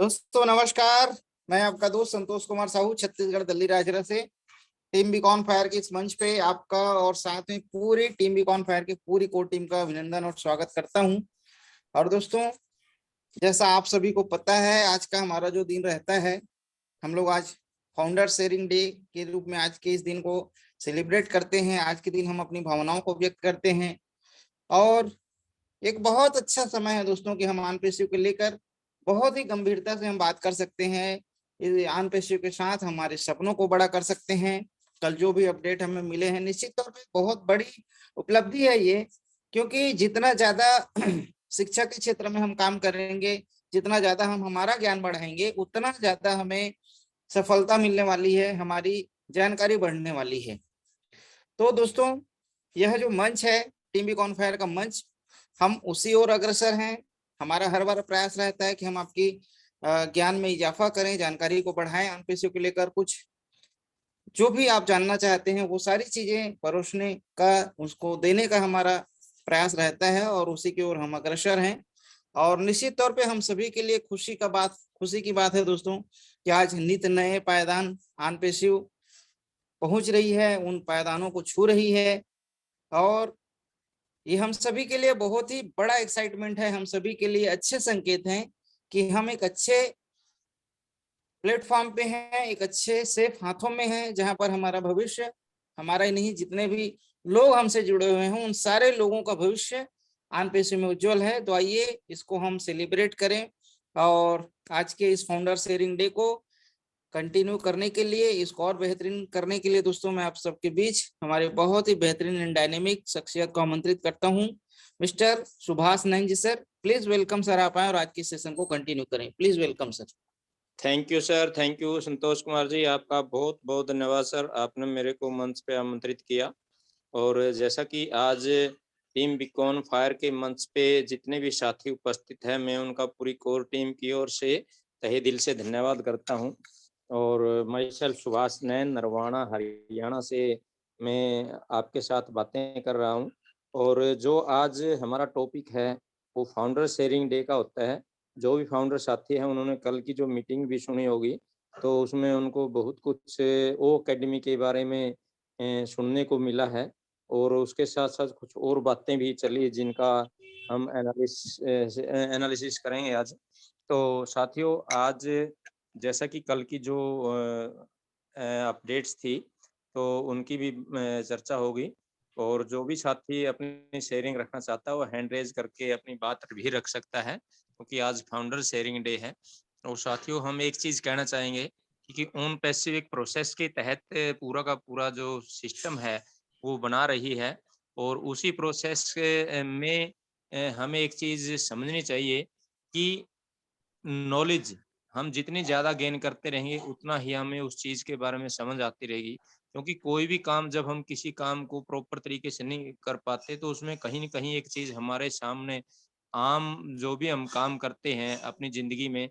दोस्तों नमस्कार। मैं आपका दोस्त संतोष कुमार साहू छत्तीसगढ़ दिल्ली राजरा से टीम बीकॉन फायर के इस मंच पे आपका और साथ में पूरी टीम बीकॉन फायर की पूरी कोर टीम का अभिनंदन और स्वागत करता हूं। और दोस्तों, जैसा आप सभी को पता है, आज का हमारा जो दिन रहता है, हम लोग आज फाउंडर शेयरिंग डे के रूप में आज के इस दिन को सेलिब्रेट करते हैं। आज के दिन हम अपनी भावनाओं को व्यक्त करते हैं और एक बहुत अच्छा समय है दोस्तों कि हम आन पेशियों को लेकर बहुत ही गंभीरता से हम बात कर सकते हैं। इस आन पेशियों के साथ हमारे सपनों को बड़ा कर सकते हैं। कल जो भी अपडेट हमें मिले हैं, निश्चित तौर पे बहुत बड़ी उपलब्धि है ये, क्योंकि जितना ज्यादा शिक्षा के क्षेत्र में हम काम करेंगे, जितना ज्यादा हम हमारा ज्ञान बढ़ाएंगे, उतना ज्यादा हमें सफलता मिलने वाली है, हमारी जानकारी बढ़ने वाली है। तो दोस्तों, यह जो मंच है टीम बीकॉन फायर का मंच, हम उसी ओर अग्रसर हैं। हमारा हर बार प्रयास रहता है कि हम आपकी ज्ञान में इजाफा करें, जानकारी को बढ़ाएं, अनपेशियों को लेकर कुछ जो भी आप जानना चाहते हैं वो सारी चीजें परोसने का, उसको देने का हमारा प्रयास रहता है और उसी की ओर हम अग्रसर हैं। और निश्चित तौर पे हम सभी के लिए खुशी की बात है दोस्तों कि आज नित नए पायदान आन पेशियों पहुंच रही है, उन पायदानों को छू रही है। और ये हम सभी के लिए बहुत ही बड़ा एक्साइटमेंट है, हम सभी के लिए अच्छे संकेत हैं कि हम एक अच्छे प्लेटफॉर्म पे हैं, एक अच्छे सेफ हाथों में हैं, जहां पर हमारा भविष्य, हमारा ही नहीं, जितने भी लोग हमसे जुड़े हुए हैं, उन सारे लोगों का भविष्य आन पेशे में उज्जवल है। तो आइए इसको हम सेलिब्रेट करें और आज के इस फाउंडर शेयरिंग डे को कंटिन्यू करने के लिए, इसको और बेहतरीन करने के लिए दोस्तों, मैं आप सबके बीच हमारे बहुत ही बेहतरीन एंड डायनेमिक शख्सियत को आमंत्रित करता हूं। Mister Subhash Nain ji, sir please welcome sir, आप आए और आज के सेशन को कंटिन्यू करें। Please welcome sir. Thank you sir, thank you Santosh Kumar ji, आपका बहुत बहुत धन्यवाद सर, आपने मेरे को मंच पे आमंत्रित किया। और जैसा कि आज टीम बीकॉन फायर के मंच पे जितने भी साथी उपस्थित हैं, मैं उनका पूरी कोर टीम की ओर से तहे दिल से धन्यवाद करता हूं। और मैं सेल्फ सुभाष नैन, नरवाना, हरियाणा से मैं आपके साथ बातें कर रहा हूं। और जो आज हमारा टॉपिक है वो फाउंडर शेयरिंग डे का होता है। जो भी फाउंडर साथी हैं उन्होंने कल की जो मीटिंग भी सुनी होगी, तो उसमें उनको बहुत कुछ ओ एकेडमी के बारे में सुनने को मिला है। और उसके साथ साथ कुछ और बातें भी चली जिनका हम एनालिसिस करेंगे आज। तो साथियों, आज जैसा कि कल की जो अपडेट्स थी तो उनकी भी चर्चा होगी। और जो भी साथी अपनी शेयरिंग रखना चाहता है वो हैंड रेज करके अपनी बात भी रख सकता है, क्योंकि आज फाउंडर शेयरिंग डे है। और साथियों, हम एक चीज कहना चाहेंगे कि ओन पैसिव प्रोसेस के तहत पूरा का पूरा जो सिस्टम है वो बना रही है। और उसी प्रोसेस में हमें एक चीज समझनी चाहिए कि नॉलेज हम जितनी ज़्यादा गेन करते रहेंगे उतना ही हमें उस चीज़ के बारे में समझ आती रहेगी। क्योंकि कोई भी काम, जब हम किसी काम को प्रॉपर तरीके से नहीं कर पाते तो उसमें कहीं न कहीं एक चीज़ हमारे सामने, आम जो भी हम काम करते हैं अपनी ज़िंदगी में,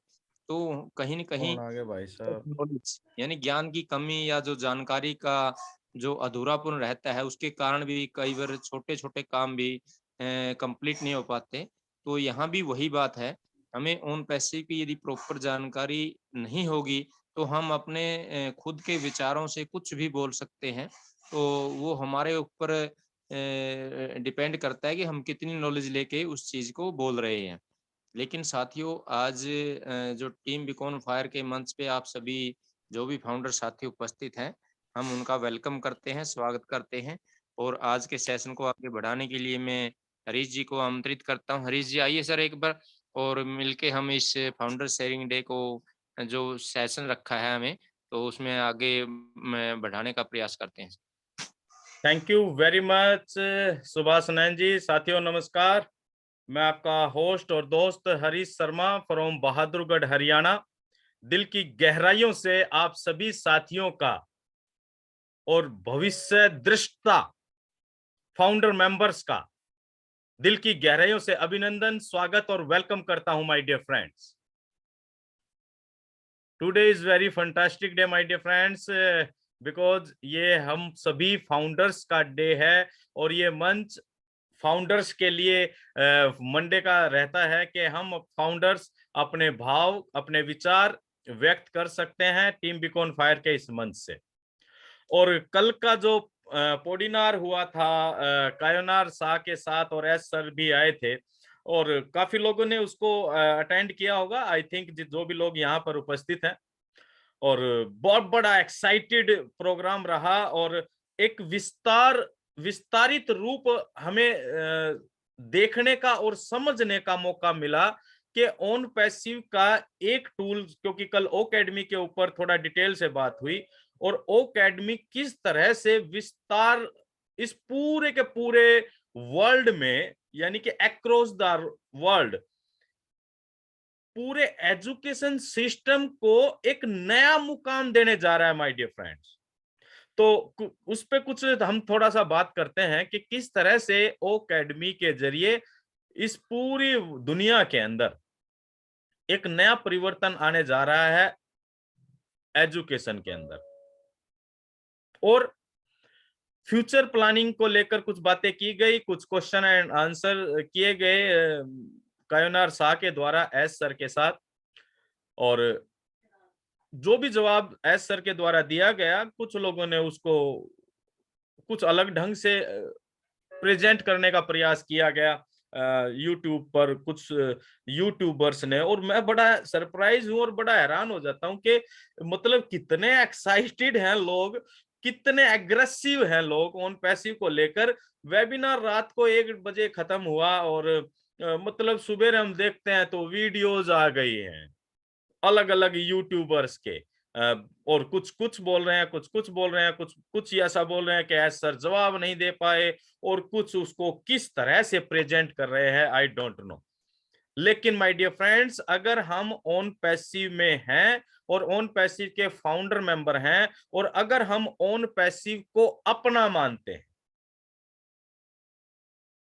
तो कहीं न कहीं कौन आ गया भाई साहब? नॉलेज यानी ज्ञान की कमी या जो जानकारी का जो अधूरापन रहता है उसके कारण भी कई बार छोटे-छोटे काम भी कंप्लीट नहीं हो पाते। तो यहाँ भी वही बात है, हमें ओन पैसे की यदि प्रॉपर जानकारी नहीं होगी तो हम अपने खुद के विचारों से कुछ भी बोल सकते हैं। तो वो हमारे ऊपर डिपेंड करता है कि हम कितनी नॉलेज लेके उस चीज़ को बोल रहे हैं। लेकिन साथियों, आज जो टीम बीकॉन फायर के मंच पे आप सभी जो भी फाउंडर साथी उपस्थित हैं, हम उनका वेलकम करते हैं, स्वागत करते हैं। और आज के सेशन को आगे बढ़ाने के लिए मैं हरीश जी को आमंत्रित करता हूँ। हरीश जी आइए सर एक बार, और मिलके हम इस फाउंडर शेयरिंग डे को जो सेशन रखा है हमें, तो उसमें आगे बढ़ाने का प्रयास करते हैं। Thank you very much Subhash Nain ji. साथियों नमस्कार, मैं आपका होस्ट और दोस्त हरीश शर्मा फ्रॉम बहादुरगढ़ हरियाणा। दिल की गहराइयों से आप सभी साथियों का और भविष्य दृष्टा फाउंडर मेंबर्स का दिल की गहराइयों से अभिनंदन, स्वागत और वेलकम करता हूं my dear friends. Today is very fantastic day my dear friends, because ये हम सभी फाउंडर्स का डे है और ये मंच फाउंडर्स के लिए मंडे का रहता है कि हम फाउंडर्स अपने भाव, अपने विचार व्यक्त कर सकते हैं टीम बीकॉन फायर के इस मंच से। और कल का जो पोडिनार हुआ था कायोनार शाह के साथ, और एस सर भी आए थे और काफी लोगों ने उसको अटेंड किया होगा, आई थिंक जो भी लोग यहाँ पर उपस्थित हैं। और बहुत बड़ा एक्साइटेड प्रोग्राम रहा और एक विस्तारित रूप हमें देखने का और समझने का मौका मिला कि ऑन पैसिव का एक टूल, क्योंकि कल ओकेडमी के ऊपर थोड़ा डिटेल से बात हुई, और ओकेडमी किस तरह से विस्तार इस पूरे के पूरे वर्ल्ड में, यानी कि अक्रॉस द वर्ल्ड, पूरे एजुकेशन सिस्टम को एक नया मुकाम देने जा रहा है माय डियर फ्रेंड्स। तो उस पे कुछ हम थोड़ा सा बात करते हैं कि किस तरह से ओकेडमी के जरिए इस पूरी दुनिया के अंदर एक नया परिवर्तन आने जा रहा है एजुकेशन के अंदर। और फ्यूचर प्लानिंग को लेकर कुछ बातें की गई, कुछ क्वेश्चन एंड आंसर किए गए कायोनार शाह के द्वारा एस सर के साथ, और जो भी जवाब एस सर के द्वारा दिया गया, कुछ लोगों ने उसको कुछ अलग ढंग से प्रेजेंट करने का प्रयास किया गया यूट्यूब पर कुछ यूट्यूबर्स ने, और मैं बड़ा सरप्राइज हूं और बड़ा हैरान हो जाता हूं कि मतलब कितने एक्साइटेड हैं लोग, कितने एग्रेसिव हैं लोग ऑन पैसिव को लेकर। वेबिनार रात को 1 बजे खत्म हुआ और मतलब सुबह हम देखते हैं तो वीडियोज आ गई हैं अलग अलग यूट्यूबर्स के, और कुछ बोल रहे हैं, कुछ बोल रहे हैं, कुछ ऐसा बोल रहे हैं कि एस सर जवाब नहीं दे पाए, और कुछ उसको किस तरह से प्रेजेंट कर रहे हैं आई डोंट नो। लेकिन माय डियर फ्रेंड्स, अगर हम ऑन पैसिव में हैं और ऑन पैसिव के फाउंडर मेंबर हैं, और अगर हम ऑन पैसिव को अपना मानते हैं,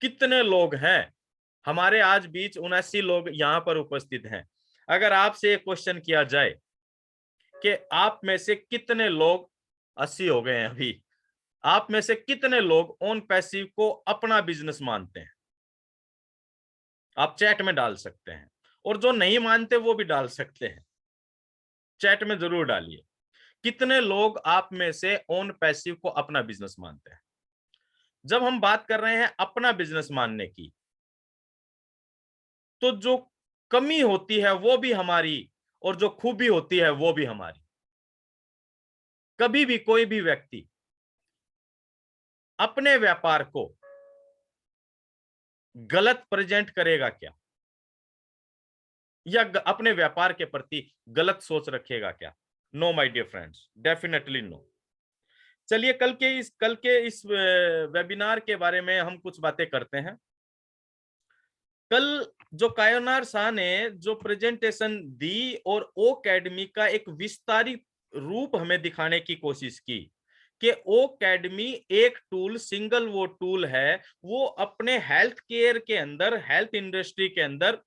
कितने लोग हैं हमारे आज बीच, 79 लोग यहां पर उपस्थित हैं। अगर आपसे एक क्वेश्चन किया जाए कि आप में से कितने लोग, 80 हो गए हैं अभी, आप में से कितने लोग ऑन पैसिव को अपना बिजनेस मानते हैं, आप चैट में डाल सकते हैं, और जो नहीं मानते वो भी डाल सकते हैं, चैट में जरूर डालिए कितने लोग आप में से ऑन पैसिव को अपना बिजनेस मानते हैं। जब हम बात कर रहे हैं अपना बिजनेस मानने की, तो जो कमी होती है वो भी हमारी और जो खूबी होती है वो भी हमारी। कभी भी कोई भी व्यक्ति अपने व्यापार को गलत प्रेजेंट करेगा क्या, या अपने व्यापार के प्रति गलत सोच रखेगा क्या? No my dear friends, definitely no. चलिए कल के इस वेबिनार के बारे में हम कुछ बातें करते हैं। कल जो कायोनार शाह ने जो प्रेजेंटेशन दी और ओकेडमी का एक विस्तारित रूप हमें दिखाने की कोशिश की कि ओकेडमी एक टूल, सिंगल वो टूल है, वो अपने हेल्थ केयर के अंदर, हेल्थ इंडस्ट्री के अंदर,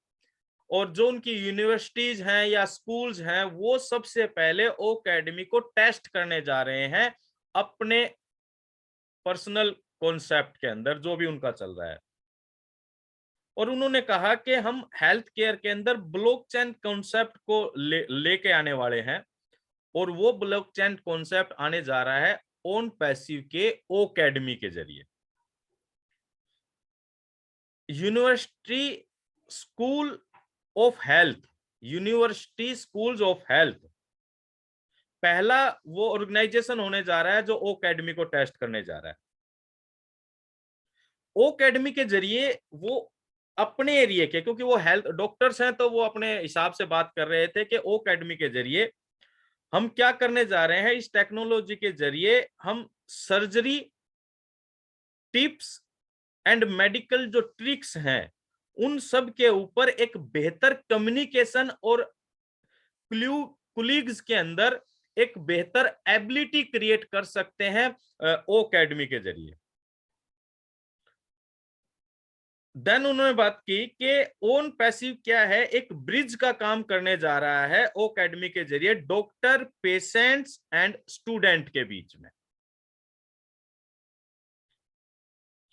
और जो उनकी यूनिवर्सिटीज हैं या स्कूल्स हैं, वो सबसे पहले ओकेडमी को टेस्ट करने जा रहे हैं अपने पर्सनल कॉन्सेप्ट के अंदर, जो भी उनका चल रहा है। और उन्होंने कहा कि हम हेल्थ केयर के अंदर ब्लॉकचेन कॉन्सेप्ट को लेके आने वाले हैं, और वो ब्लॉकचेन कॉन्सेप्ट आने जा रहा है ऑन पैसिव के ओकेडमी के जरिए। University school of health, university schools of health पहला वो ऑर्गेनाइजेशन होने जा रहा है जो ओकेडमी को टेस्ट करने जा रहा है। ओकेडमी के जरिए वो अपने एरिया के, क्योंकि वो हेल्थ डॉक्टर्स हैं तो वो अपने हिसाब से बात कर रहे थे कि ओकेडमी के जरिए हम क्या करने जा रहे हैं, इस टेक्नोलॉजी के जरिए हम सर्जरी टिप्स एंड मेडिकल जो ट्रिक्स हैं उन सब के ऊपर एक बेहतर कम्युनिकेशन और कुलीग्स के अंदर एक बेहतर एबिलिटी क्रिएट कर सकते हैं ओकेडमी के जरिए। देन उन्होंने बात की कि ओन पैसिव क्या है, एक ब्रिज का काम करने जा रहा है ओकेडमी के जरिए डॉक्टर, पेशेंट्स एंड स्टूडेंट के बीच में।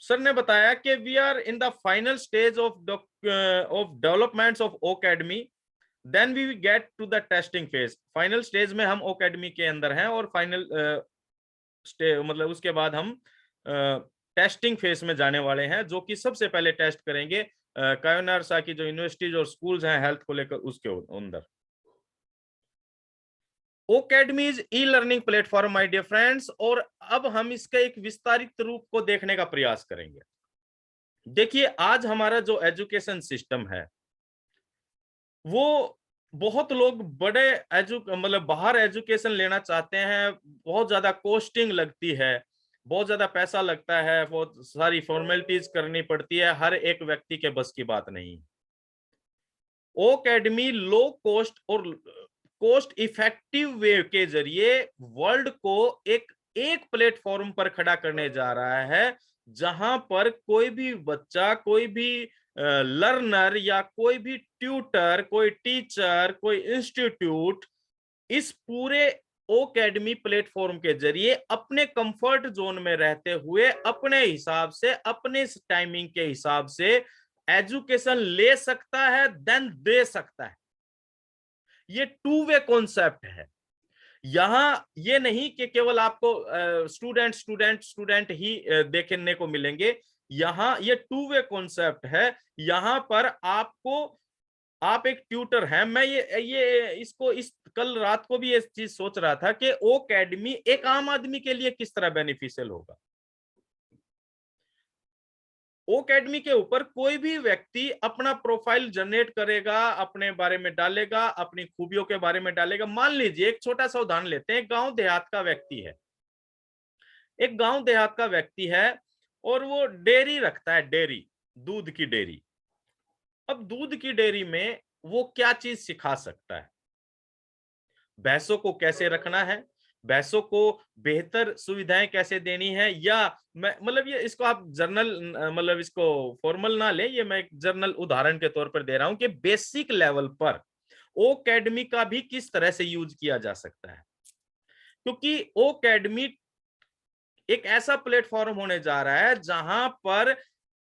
सर ने बताया कि we are in the final stage of developments of Okademy, then we get to the testing phase. Final stage में हम ओकेडमी के अंदर हैं और फाइनल मतलब उसके बाद हम टेस्टिंग फेज में जाने वाले हैं, जो कि सबसे पहले टेस्ट करेंगे कायोनारसा की जो यूनिवर्सिटीज और स्कूल्स हैं हेल्थ को लेकर उसके अंदर। Okademy is e learning platform my dear friends, और अब हम इसका एक विस्तारित रूप को देखने का प्रयास करेंगे। देखिए, आज हमारा जो एजुकेशन सिस्टम है वो बहुत लोग बड़े मतलब बाहर एजुकेशन लेना चाहते हैं, बहुत ज्यादा कॉस्टिंग लगती है, बहुत ज्यादा पैसा लगता है, बहुत सारी फॉर्मेलिटीज करनी पड़ती है, हर एक व्यक्ति के बस की बात नहीं। ओकेडमी लो कॉस्ट और कॉस्ट इफेक्टिव वे के जरिए वर्ल्ड को एक प्लेटफॉर्म पर खड़ा करने जा रहा है, जहां पर कोई भी बच्चा, कोई भी लर्नर या कोई भी ट्यूटर, कोई टीचर, कोई इंस्टीट्यूट इस पूरे ओकेडमी प्लेटफॉर्म के जरिए अपने कंफर्ट जोन में रहते हुए अपने हिसाब से, अपने टाइमिंग के हिसाब से एजुकेशन ले सकता है, देन दे सकता है। ये टू वे कॉन्सेप्ट है। यहां ये नहीं कि केवल आपको स्टूडेंट ही देखने को मिलेंगे, यहां ये टू वे कॉन्सेप्ट है। यहां पर आप एक ट्यूटर हैं। मैं कल रात को भी ये चीज सोच रहा था कि ओकेडमी एक आम आदमी के लिए किस तरह बेनिफिशियल होगा। ओकेडमी के ऊपर कोई भी व्यक्ति अपना प्रोफाइल जनरेट करेगा, अपने बारे में डालेगा, अपनी खूबियों के बारे में डालेगा। मान लीजिए एक छोटा सा उदाहरण लेते हैं, गांव देहात का व्यक्ति है, एक गांव देहात का व्यक्ति है और वो डेयरी रखता है, डेयरी, दूध की डेयरी। अब दूध की डेयरी में वो क्या चीज सिखा सकता है? भैंसों को कैसे रखना है, भैंसों को बेहतर सुविधाएं कैसे देनी है, या मैं मतलब ये इसको आप जर्नल मतलब इसको फॉर्मल ना ले, ये मैं एक जर्नल उदाहरण के तौर पर दे रहा हूं कि बेसिक लेवल पर ओकेडमी का भी किस तरह से यूज किया जा सकता है। क्योंकि ओकेडमी एक ऐसा प्लेटफॉर्म होने जा रहा है जहां पर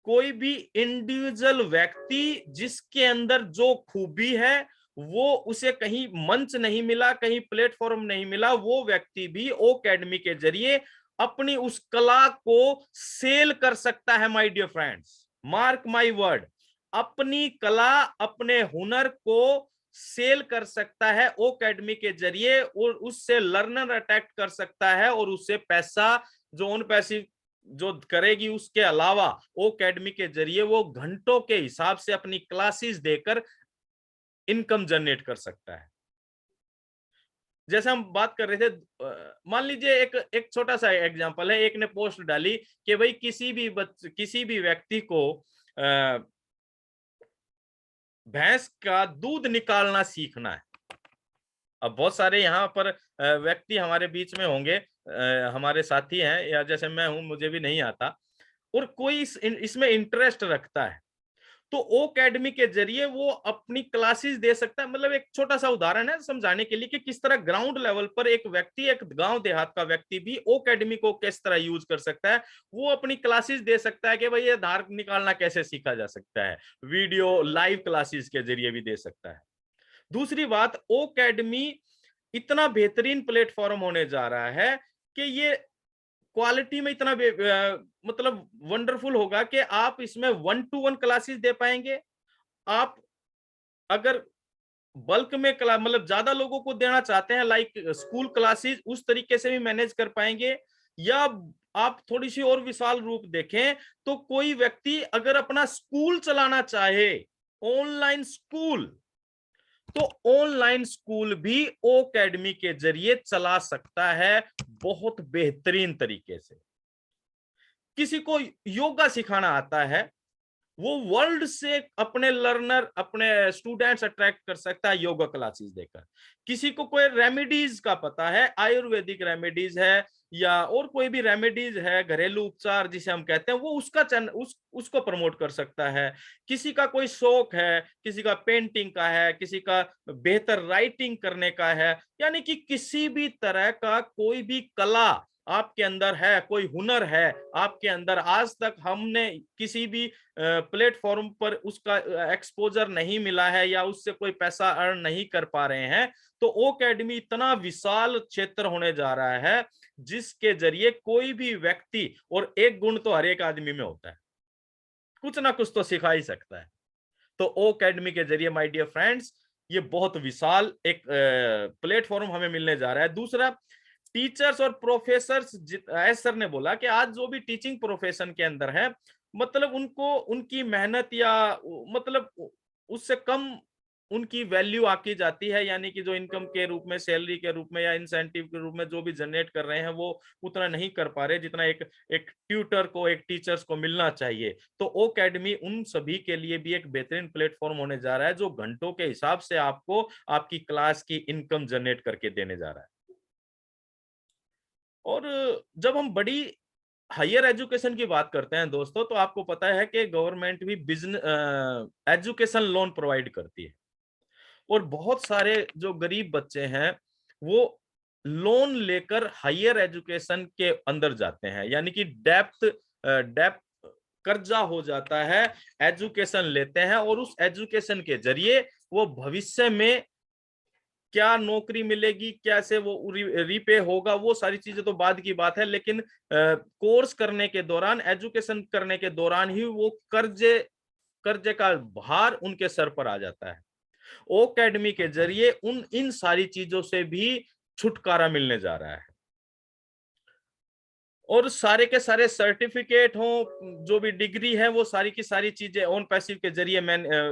कोई भी इंडिविजुअल व्यक्ति जिसके अंदर जो खूबी है वो उसे कहीं मंच नहीं मिला, कहीं प्लेटफॉर्म नहीं मिला, वो व्यक्ति भी ओकेडमी के जरिए अपनी उस कला को सेल कर सकता है। My dear friends, mark my word, अपनी कला, अपने हुनर को सेल कर सकता है ओकेडमी के जरिए, और उससे लर्नर अट्रैक्ट कर सकता है और उससे पैसा जो उन पैसे जो करेगी उसके अलावा ओकेडमी के जरिए वो घंटों के हिसाब से अपनी क्लासेस देकर इनकम जनरेट कर सकता है। जैसे हम बात कर रहे थे, मान लीजिए एक छोटा सा एग्जांपल है, एक ने पोस्ट डाली कि भाई किसी भी व्यक्ति को भैंस का दूध निकालना सीखना है। अब बहुत सारे यहाँ पर व्यक्ति हमारे बीच में होंगे, हमारे साथी हैं, या जैसे मैं हूं, मुझे भी नहीं आता, और कोई इसमें इंटरेस्ट रखता है, तो ओकेडमी के जरिए वो अपनी क्लासेस दे सकता है। मतलब एक छोटा सा उदाहरण है समझाने के लिए कि किस तरह ग्राउंड लेवल पर एक व्यक्ति, एक गांव देहात का व्यक्ति भी ओकेडमी को किस तरह यूज कर सकता है। वो अपनी क्लासेस दे सकता है कि भाई ये धार निकालना कैसे सीखा जा सकता है, वीडियो लाइव क्लासेस के जरिए भी दे सकता है। दूसरी बात, ओकेडमी इतना बेहतरीन प्लेटफॉर्म होने जा रहा है कि ये क्वालिटी में इतना मतलब वंडरफुल होगा कि आप इसमें 1-to-1 क्लासेस दे पाएंगे। आप अगर बल्क में मतलब ज्यादा लोगों को देना चाहते हैं, लाइक स्कूल क्लासेस, उस तरीके से भी मैनेज कर पाएंगे। या आप थोड़ी सी और विशाल रूप देखें तो कोई व्यक्ति अगर अपना स्कूल चलाना चाहे, ऑनलाइन स्कूल, तो ऑनलाइन स्कूल भी ओकेडमी के जरिए चला सकता है बहुत बेहतरीन तरीके से। किसी को योगा सिखाना आता है, वो वर्ल्ड से अपने लर्नर, अपने स्टूडेंट्स अट्रैक्ट कर सकता है योगा क्लासेस देकर। किसी को कोई रेमेडीज का पता है, आयुर्वेदिक रेमेडीज है या और कोई भी रेमेडीज है, घरेलू उपचार जिसे हम कहते हैं, वो उसका उसको प्रमोट कर सकता है। किसी का कोई शौक है, किसी का पेंटिंग का है, किसी का बेहतर राइटिंग करने का है, यानी कि किसी भी तरह का कोई भी कला आपके अंदर है, कोई हुनर है आपके अंदर, आज तक हमने किसी भी प्लेटफॉर्म पर उसका एक्सपोजर नहीं मिला है या उससे कोई पैसा अर्न नहीं कर पा रहे हैं, तो ओ एकेडमी इतना विशाल क्षेत्र होने जा रहा है जिसके जरिए कोई भी व्यक्ति, और एक गुण तो हर एक आदमी में होता है, कुछ ना कुछ तो सिखा ही सकता है। तो ओ एकेडमी के जरिए माय डियर फ्रेंड्स ये बहुत विशाल एक प्लेटफॉर्म हमें मिलने जा रहा है। दूसरा, टीचर्स और प्रोफेसर्स, एस सर ने बोला कि आज जो भी टीचिंग प्रोफेशन के अंदर है, मतलब उनको उनकी मेहनत या मतलब उससे कम उनकी वैल्यू आकी जाती है, यानी कि जो इनकम के रूप में, सैलरी के रूप में या इंसेंटिव के रूप में जो भी जनरेट कर रहे हैं वो उतना नहीं कर पा रहे जितना एक एक ट्यूटर को, एक टीचर्स को मिलना चाहिए। तो ओ एकेडमी उन सभी के लिए भी एक बेहतरीन प्लेटफॉर्म होने जा रहा है जो घंटों के हिसाब से आपको आपकी क्लास की इनकम जनरेट करके देने जा रहा है। और जब हम बड़ी हायर एजुकेशन की बात करते हैं दोस्तों, तो आपको पता है कि गवर्नमेंट भी बिजनेस एजुकेशन लोन प्रोवाइड करती है, और बहुत सारे जो गरीब बच्चे हैं वो लोन लेकर हायर एजुकेशन के अंदर जाते हैं, यानी कि डेप्थ कर्जा हो जाता है, एजुकेशन लेते हैं, और उस एजुकेशन के जरिए वो भविष्य में क्या नौकरी मिलेगी, कैसे वो रीपे होगा, वो सारी चीजें तो बाद की बात है, लेकिन कोर्स करने के दौरान, एजुकेशन करने के दौरान ही वो कर्जे का भार उनके सर पर आ जाता है। ओ एकेडमी के जरिए इन सारी चीजों से भी छुटकारा मिलने जा रहा है, और सारे के सारे सर्टिफिकेट हो, जो भी डिग्री है, वो सारी की सारी चीजें ऑन पैसिव के जरिए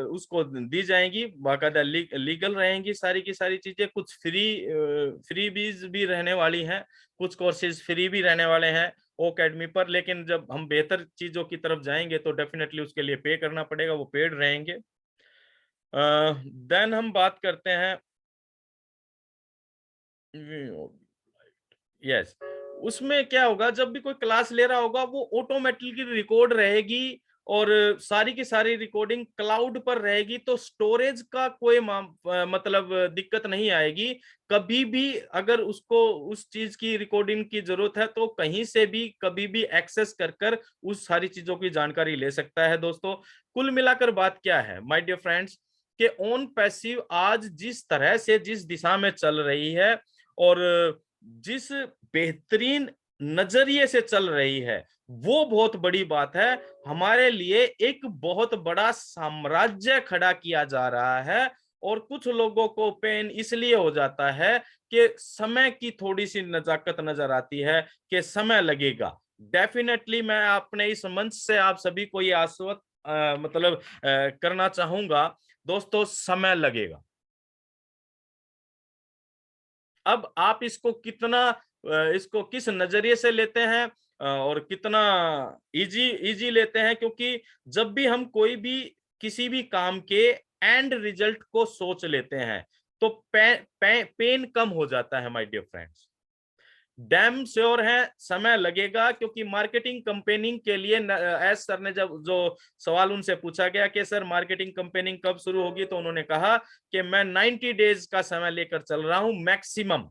उसको दी जाएंगी, बाकायदा लीगल रहेंगी सारी की सारी चीजें। कुछ फ्रीबीज भी रहने वाली हैं, कुछ कोर्सेज फ्री भी रहने वाले हैं ओ एकेडमी पर, लेकिन जब हम बेहतर चीजों की तरफ जाएंगे तो डेफिनेटली उसके लिए पे करना पड़ेगा, वो पेड रहेंगे। देन हम बात करते हैं, यस, उसमें क्या होगा, जब भी कोई क्लास ले रहा होगा वो ऑटोमेटिकली रिकॉर्ड रहेगी, और सारी की सारी रिकॉर्डिंग क्लाउड पर रहेगी, तो स्टोरेज का कोई मतलब दिक्कत नहीं आएगी। कभी भी अगर उसको उस चीज की रिकॉर्डिंग की जरूरत है तो कहीं से भी कभी भी एक्सेस कर उस सारी चीजों की जानकारी ले सकता है। दोस्तों, कुल मिलाकर बात क्या है माय डियर फ्रेंड्स, कि ऑन पैसिव आज जिस तरह से जिस दिशा में चल रही है और जिस बेहतरीन नजरिए से चल रही है, वो बहुत बड़ी बात है। हमारे लिए एक बहुत बड़ा साम्राज्य खड़ा किया जा रहा है, और कुछ लोगों को पेन इसलिए हो जाता है कि समय की थोड़ी सी नजाकत नजर आती है कि समय लगेगा। डेफिनेटली मैं अपने इस मंच से आप सभी को ये आश्वस्त करना चाहूंगा दोस्तों, समय लगेगा। अब आप इसको किस नजरिए से लेते हैं और कितना इजी लेते हैं, क्योंकि जब भी हम कोई भी किसी भी काम के एंड रिजल्ट को सोच लेते हैं तो पेन कम हो जाता है my dear friends. Damn sure है समय लगेगा, क्योंकि मार्केटिंग कंपेनिंग के लिए एस सर ने जब जो सवाल उनसे पूछा गया कि सर मार्केटिंग कंपेनिंग कब शुरू होगी, तो उन्होंने कहा कि मैं 90 डेज का समय लेकर चल रहा हूं मैक्सिमम।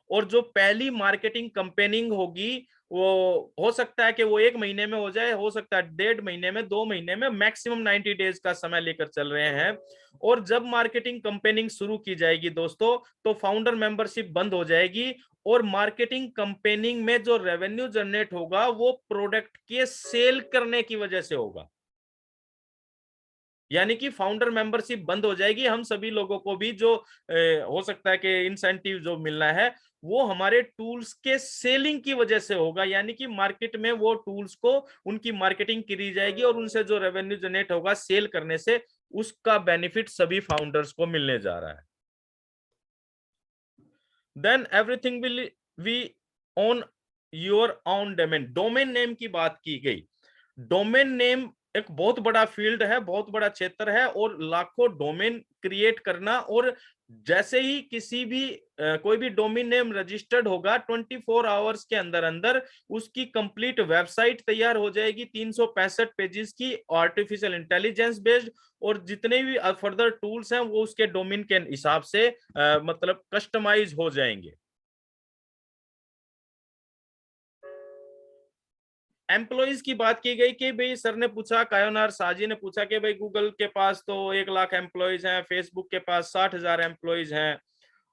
और जो पहली मार्केटिंग कंपेनिंग होगी वो हो सकता है कि वो 1 महीने में हो जाए, हो सकता है 1.5 महीने में, 2 महीने में, मैक्सिमम 90 डेज का समय लेकर चल रहे हैं। और जब मार्केटिंग कंपेनिंग शुरू की जाएगी दोस्तों, तो फाउंडर मेंबरशिप बंद हो जाएगी, और मार्केटिंग कंपेनिंग में जो रेवेन्यू जनरेट होगा वो प्रोडक्ट के सेल करने की वजह से होगा। यानी कि फाउंडर मेंबरशिप बंद हो जाएगी, हम सभी लोगों को भी जो हो सकता है कि इंसेंटिव जो मिलना है वो हमारे टूल्स के सेलिंग की वजह से होगा, यानी कि मार्केट में वो टूल्स को उनकी मार्केटिंग करी जाएगी, और उनसे जो रेवेन्यू जनरेट होगा सेल करने से, उसका बेनिफिट सभी फाउंडर्स को मिलने जा रहा है। Then everything will be on your own domain. Domain name की बात की गई। डोमेन नेम एक बहुत बड़ा फील्ड है, बहुत बड़ा क्षेत्र है, और लाखों डोमेन क्रिएट करना, और जैसे ही किसी भी कोई भी डोमेन नेम रजिस्टर्ड होगा 24 आवर्स के अंदर अंदर उसकी कंप्लीट वेबसाइट तैयार हो जाएगी, 365 पेजेस की, आर्टिफिशियल इंटेलिजेंस बेस्ड, और जितने भी फर्दर टूल्स हैं वो उसके डोमेन के हिसाब से मतलब कस्टमाइज हो जाएंगे। एम्प्लॉइज की बात की गई कि भाई सर ने पूछा, कायोनार साजी ने पूछा कि भाई गूगल के पास तो 1 लाख एम्प्लॉइज हैं, फेसबुक के पास 60,000 एम्प्लॉइज हैं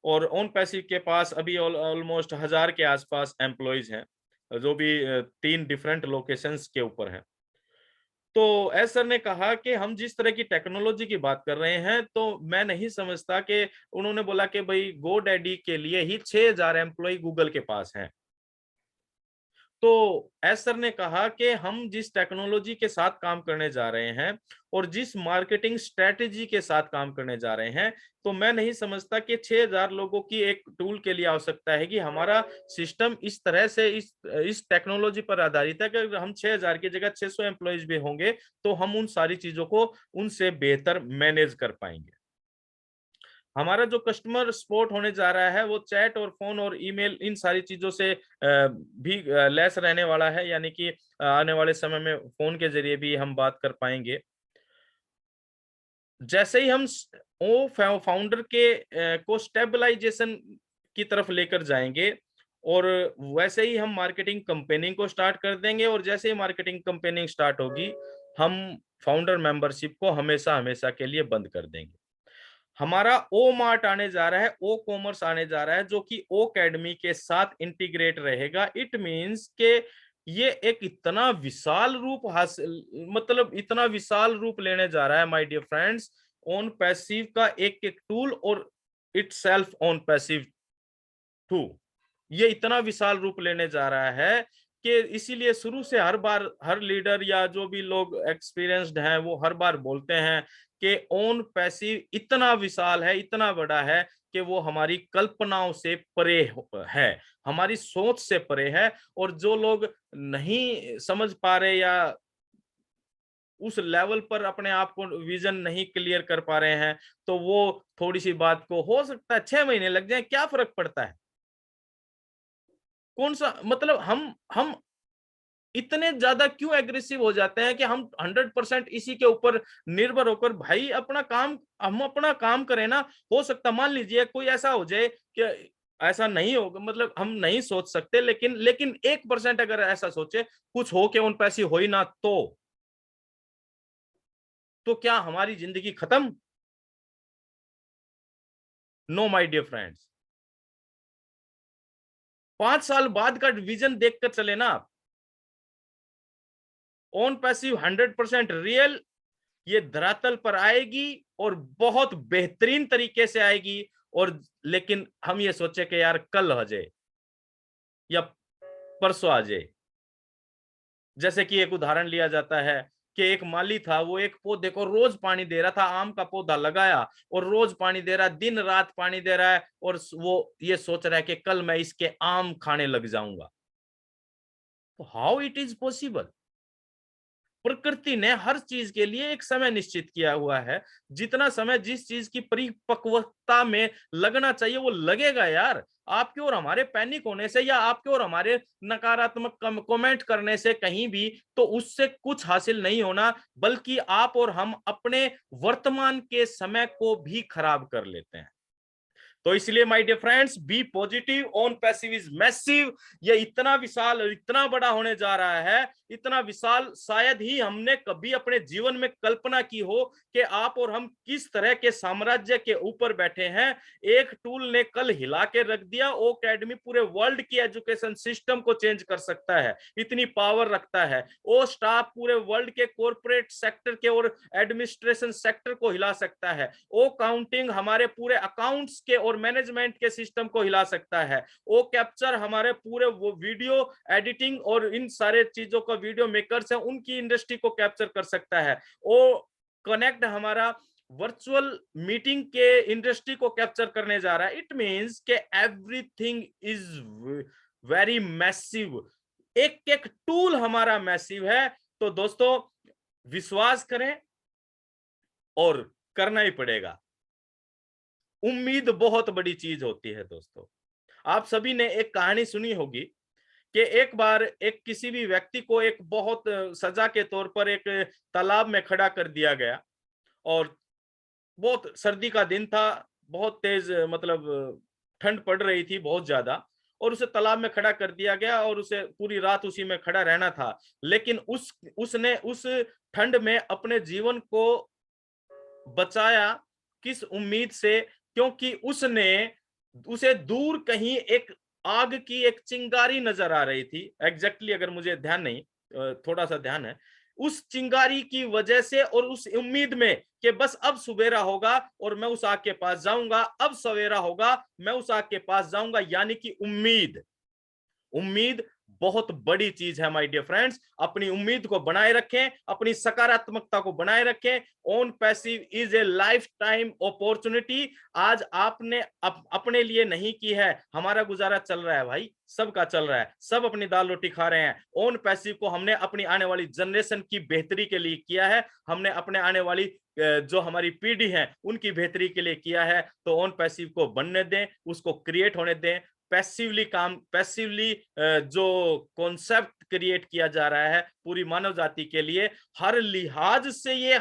और ऑन पैसिव के पास अभी ऑलमोस्ट 1000 के आसपास एम्प्लॉइज हैं, जो भी 3 डिफरेंट लोकेशंस के ऊपर हैं। तो एस सर ने कहा कि हम जिस तरह की टेक्नोलॉजी की बात कर रहे हैं, तो मैं नहीं समझता कि उन्होंने बोला कि भाई GoDaddy के लिए ही 6000 एम्प्लॉय गूगल के पास हैं। तो एस सर ने कहा कि हम जिस टेक्नोलॉजी के साथ काम करने जा रहे हैं और जिस मार्केटिंग स्ट्रेटेजी के साथ काम करने जा रहे हैं, तो मैं नहीं समझता कि 6000 लोगों की एक टूल के लिए आवश्यकता है कि हमारा सिस्टम इस तरह से इस टेक्नोलॉजी पर आधारित है कि अगर हम 6000 की जगह 600 एम्प्लॉइज भी होंगे तो हम उन सारी चीजों को उनसे बेहतर मैनेज कर पाएंगे। हमारा जो कस्टमर सपोर्ट होने जा रहा है वो चैट और फोन और ईमेल इन सारी चीजों से भी लेस रहने वाला है, यानी कि आने वाले समय में फोन के जरिए भी हम बात कर पाएंगे। जैसे ही हम वो फाउंडर के को स्टेबलाइजेशन की तरफ लेकर जाएंगे और वैसे ही हम मार्केटिंग कंपेनिंग को स्टार्ट कर देंगे, और जैसे ही मार्केटिंग कंपेनिंग स्टार्ट होगी हम फाउंडर मेंबरशिप को हमेशा हमेशा के लिए बंद कर देंगे। हमारा ओ मार्ट आने जा रहा है, ओ कॉमर्स आने जा रहा है, जो कि ओ अकेडमी के साथ इंटीग्रेट रहेगा। इट मींस के ये एक इतना विशाल रूप हासिल, मतलब इतना विशाल रूप लेने जा रहा है my dear friends, OnPassive का एक एक टूल और इटसेल्फ ऑन पैसिव टू, ये इतना विशाल रूप लेने जा रहा है कि इसीलिए शुरू से हर बार हर लीडर या जो भी लोग एक्सपीरियंस्ड हैं वो हर बार बोलते हैं कि ऑन पैसिव इतना विशाल है, इतना बड़ा है कि वो हमारी कल्पनाओं से परे है, हमारी सोच से परे है। और जो लोग नहीं समझ पा रहे या उस लेवल पर अपने आप को विजन नहीं क्लियर कर पा रहे हैं, तो वो थोड़ी सी बात को हो सकता है 6 महीने लग जाए, क्या फर्क पड़ता है? कौन सा मतलब हम इतने ज्यादा क्यों एग्रेसिव हो जाते हैं कि हम 100% इसी के ऊपर निर्भर होकर भाई अपना काम, हम अपना काम करें ना। हो सकता मान लीजिए कोई ऐसा हो जाए कि ऐसा नहीं होगा, मतलब हम नहीं सोच सकते, लेकिन 1% अगर ऐसा सोचे कुछ हो के उन पैसे हो ही ना, तो क्या हमारी जिंदगी खत्म? नो माय डियर फ्रेंड्स, 5 साल बाद का विजन देखकर चले ना आप। ऑन पैसिव 100% रियल, ये धरातल पर आएगी और बहुत बेहतरीन तरीके से आएगी। और लेकिन हम ये सोचे कि यार कल आ जाए या परसों आ जाए। जैसे कि एक उदाहरण लिया जाता है कि एक माली था, वो एक पौधे को रोज पानी दे रहा था, आम का पौधा लगाया और रोज पानी दे रहा है, दिन रात पानी दे रहा है, और वो ये सोच रहा है कि कल मैं इसके आम खाने लग जाऊंगा। तो हाउ इट इज पॉसिबल? प्रकृति ने हर चीज के लिए एक समय निश्चित किया हुआ है। जितना समय जिस चीज की परिपक्वता में लगना चाहिए वो लगेगा यार। आपके और हमारे पैनिक होने से या आपके और हमारे नकारात्मक कमेंट करने से कहीं भी तो उससे कुछ हासिल नहीं होना, बल्कि आप और हम अपने वर्तमान के समय को भी खराब कर लेते हैं। तो इसलिए my dear friends, be positive, OnPassive is massive. ये इतना विशाल और इतना बड़ा होने जा रहा है, इतना विशाल शायद ही हमने कभी अपने जीवन में कल्पना की हो कि आप और हम किस तरह के साम्राज्य के ऊपर बैठे हैं। एक टूल ने कल हिला के रख दिया, ओ अकेडमी पूरे वर्ल्ड की एजुकेशन सिस्टम को चेंज कर सकता है, इतनी पावर रखता है। ओ स्टाफ पूरे वर्ल्ड के कॉर्पोरेट सेक्टर के और एडमिनिस्ट्रेशन सेक्टर को हिला सकता है। ओ काउंटिंग हमारे पूरे अकाउंट्स के और मैनेजमेंट के सिस्टम को हिला सकता है। ओ कैप्चर हमारे पूरे वो वीडियो एडिटिंग और इन सारे चीजों का वीडियो मेकर्स हैं उनकी इंडस्ट्री को कैप्चर कर सकता है। ओ कनेक्ट हमारा वर्चुअल मीटिंग के इंडस्ट्री को कैप्चर करने जा रहा है। इट मींस के एवरीथिंग इज वेरी मैसिव, एक एक टूल हमारा मैसिव है। तो दोस्तों विश्वास करें और करना ही पड़ेगा। उम्मीद बहुत बड़ी चीज होती है दोस्तों। आप सभी ने एक कहानी सुनी होगी कि एक बार एक किसी भी व्यक्ति को एक बहुत सजा के तौर पर एक तालाब में खड़ा कर दिया गया, और बहुत सर्दी का दिन था, बहुत तेज मतलब ठंड पड़ रही थी बहुत ज्यादा, और उसे तालाब में खड़ा कर दिया गया और उसे पूरी रात उसी में खड़ा रहना था। लेकिन उसने उस ठंड में अपने जीवन को बचाया। किस उम्मीद से? क्योंकि उसे दूर कहीं एक आग की एक चिंगारी नजर आ रही थी। एग्जैक्टली अगर मुझे ध्यान नहीं, थोड़ा सा ध्यान है, उस चिंगारी की वजह से और उस उम्मीद में कि बस अब सवेरा होगा और मैं उस आग के पास जाऊंगा, अब सवेरा होगा मैं उस आग के पास जाऊंगा, यानी कि उम्मीद बहुत बड़ी चीज है माय डियर फ्रेंड्स। अपनी उम्मीद को बनाए रखें, अपनी सकारात्मकता को बनाए रखें। Own passive is a life time opportunity. आज आपने अपने लिए नहीं की है, हमारा गुजारा चल रहा है भाई, सबका चल रहा है, सब अपनी दाल रोटी खा रहे हैं। ओन पैसिव को हमने अपनी आने वाली जनरेशन की बेहतरी के लिए किया है, हमने अपने आने वाली जो हमारी पीढ़ी है उनकी बेहतरी के लिए किया है। तो ओन पैसिव को बनने दें, उसको क्रिएट होने दें। पैसिवली जो कॉन्सेप्ट क्रिएट किया जा रहा है पूरी मानव जाति के लिए, हर लिहाज से ये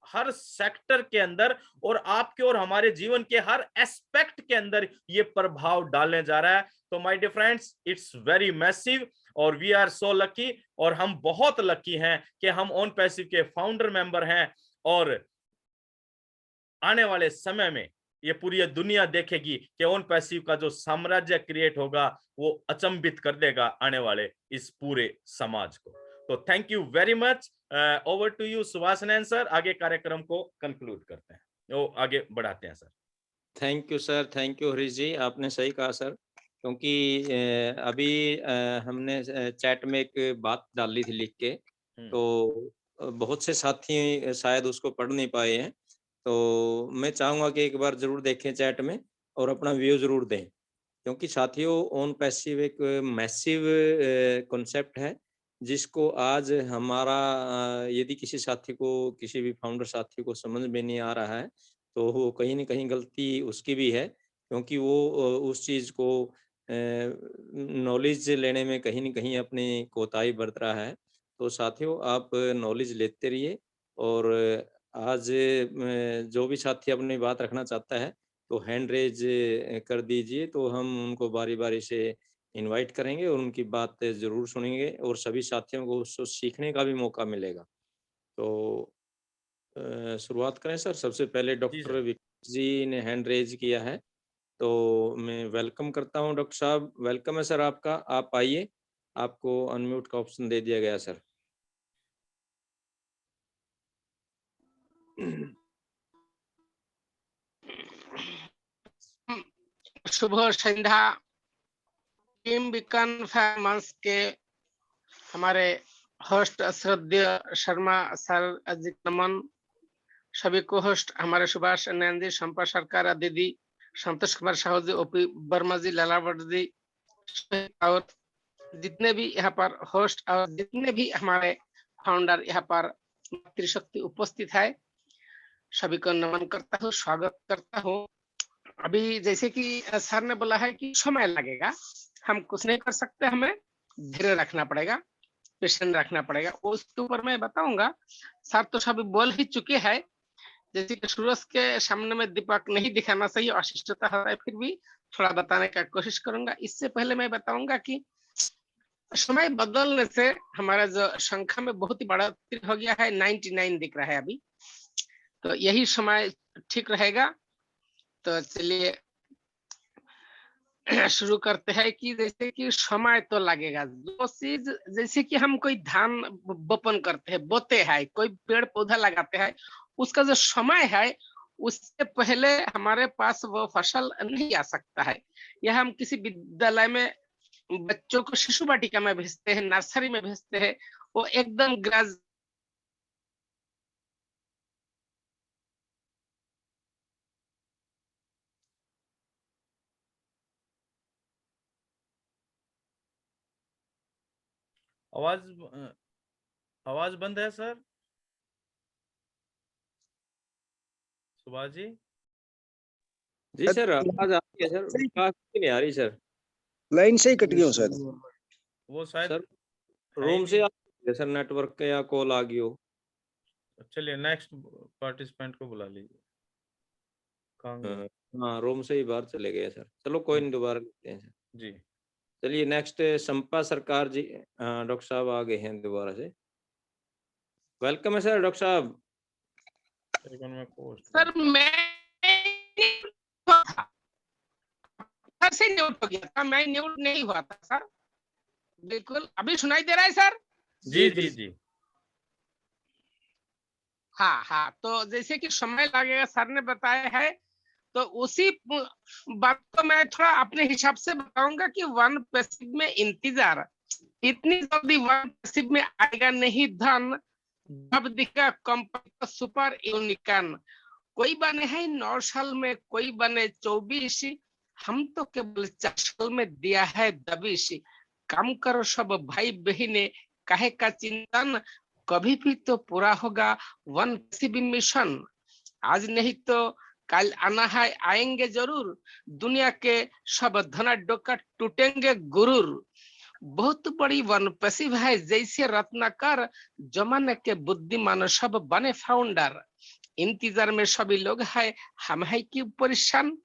हर सेक्टर के अंदर और आपके और हमारे जीवन के हर एस्पेक्ट के अंदर ये प्रभाव डालने जा रहा है। तो my dear friends, it's very massive और वी आर सो लकी, और हम बहुत लकी हैं कि हम ओन पैसिव के फाउंडर मेंबर हैं। और आने वाले समय में ये पूरी दुनिया देखेगी कि ओन पैसिव का जो साम्राज्य क्रिएट होगा वो अचंभित कर देगा आने वाले इस पूरे समाज को। तो thank you very much. Over to you Subhash Nayan sir, आगे कार्यक्रम को कंक्लूड करते हैं, वो आगे बढ़ाते हैं sir. Thank you sir, thank you Harish ji, आपने सही कहा सर। क्योंकि अभी हमने चैट में एक बात डाली थी लिख के, तो बहुत से साथी शायद उसको पढ़ नहीं पाए हैं। तो मैं चाहूँगा कि एक बार ज़रूर देखें चैट में और अपना व्यू ज़रूर दें, क्योंकि साथियों ओन पैसिव एक मैसिव कॉन्सेप्ट है, जिसको आज हमारा यदि किसी साथी को, किसी भी फाउंडर साथी को समझ में नहीं आ रहा है, तो वो कहीं न कहीं गलती उसकी भी है, क्योंकि वो उस चीज़ को नॉलेज लेने में कहीं न कहीं अपनी कोताही बरत रहा है। तो साथियों आप नॉलेज लेते रहिए, और आज जो भी साथी अपनी बात रखना चाहता है तो हैंड रेज कर दीजिए, तो हम उनको बारी-बारी से इनवाइट करेंगे और उनकी बात ज़रूर सुनेंगे, और सभी साथियों को उससे सीखने का भी मौका मिलेगा। तो शुरुआत करें सर। सबसे पहले जी डॉक्टर सर। विकास जी ने हैंड रेज किया है, तो मैं वेलकम करता हूं। डॉक्टर साहब वेलकम है सर आपका, आप आइए, आपको अनम्यूट का ऑप्शन दे दिया गया सर। शुभ संध्या। टीम बीकन मंच के हमारे होस्ट श्रद्धेय शर्मा सर जी नमन, सभी को होस्ट हमारे सुभाष नयन जी, शंपा सरकार दीदी, संतोष कुमार साहू जी, ओपी वर्मा जी, लालावट जी, और जितने भी यहाँ पर होस्ट और जितने भी हमारे फाउंडर यहाँ पर मातृशक्ति उपस्थित है, सभी को नमन करता हूँ, स्वागत करता हूँ। अभी जैसे कि सर ने बोला है कि समय लगेगा, हम कुछ नहीं कर सकते, हमें धैर्य रखना पड़ेगा, पेशेंस रखना पड़ेगा। उसके ऊपर मैं बताऊंगा। सर तो सभी बोल ही चुके हैं। जैसे कि सूरज के सामने में दीपक नहीं दिखाना चाहिए, अशिष्टता होता है, फिर भी थोड़ा बताने का कोशिश करूंगा। इससे पहले मैं बताऊंगा कि समय बदलने से हमारा जो संख्या में बहुत ही बढ़ोतरी हो गया है, 99 दिख रहा है अभी, तो यही समय ठीक रहेगा। तो चलिए शुरू करते हैं कि जैसे कि समय तो लगेगा, जो चीज जैसे कि हम कोई धान बपन करते हैं, बोते हैं, कोई पेड़ पौधा लगाते हैं, उसका जो समय है उससे पहले हमारे पास वो फसल नहीं आ सकता है। यह हम किसी विद्यालय में बच्चों को शिशु वाटिका में भेजते हैं, नर्सरी में भेजते हैं, वो एकदम ग्राज आवाज बंद है सर। सुभाष जी। जी सर, आवाज आ रही है सर, विकास की नहीं आ रही सर। लाइन से ही कट गई हूँ शायद। वो शायद सर है ही रूम से नहीं। आ रही है सर, नेटवर्क के या कॉल आ गई हो। चलिए नेक्स्ट पार्टिसिपेंट को बुला लीजिए। कहाँ गए? हाँ रूम से ही बाहर चले गए सर। चलो कोई नहीं, दोबारा लेते हैं सर। जी चलिए नेक्स्ट संपा सरकार जी, डॉक्टर साहब आ गए हैं दोबारा से। वेलकम है सर डॉक्टर साहब। सर मैं से म्यूट हो गया था, मैं म्यूट नहीं हुआ था सर। बिल्कुल अभी सुनाई दे रहा है सर? जी जी जी। हाँ हाँ, तो जैसे कि समय लगेगा सर ने बताया है, तो उसी बात को मैं थोड़ा अपने हिसाब से बताऊंगा कि वन पैसिव में इंतजार इतनी जल्दी वन पैसिव में आएगा नहीं धन, जब दिखा कंपनी का सुपर यूनिकॉर्न। कोई बने है 9 साल में, कोई बने 24, हम तो केवल 4 साल में दिया है दबिश। काम करो सब भाई बहने, काहे का चिंतन, कभी भी तो पूरा होगा वन पैसिव मिशन। आज नहीं तो कल आना है, आएंगे जरूर, दुनिया के सब धना डोका टूटेंगे गुरूर। बहुत बड़ी वन पैसिव है जैसे रत्नाकर, जमाने के बुद्धिमान सब बने फाउंडर। इंतजार में सभी लोग है, हम है क्यों परेशान,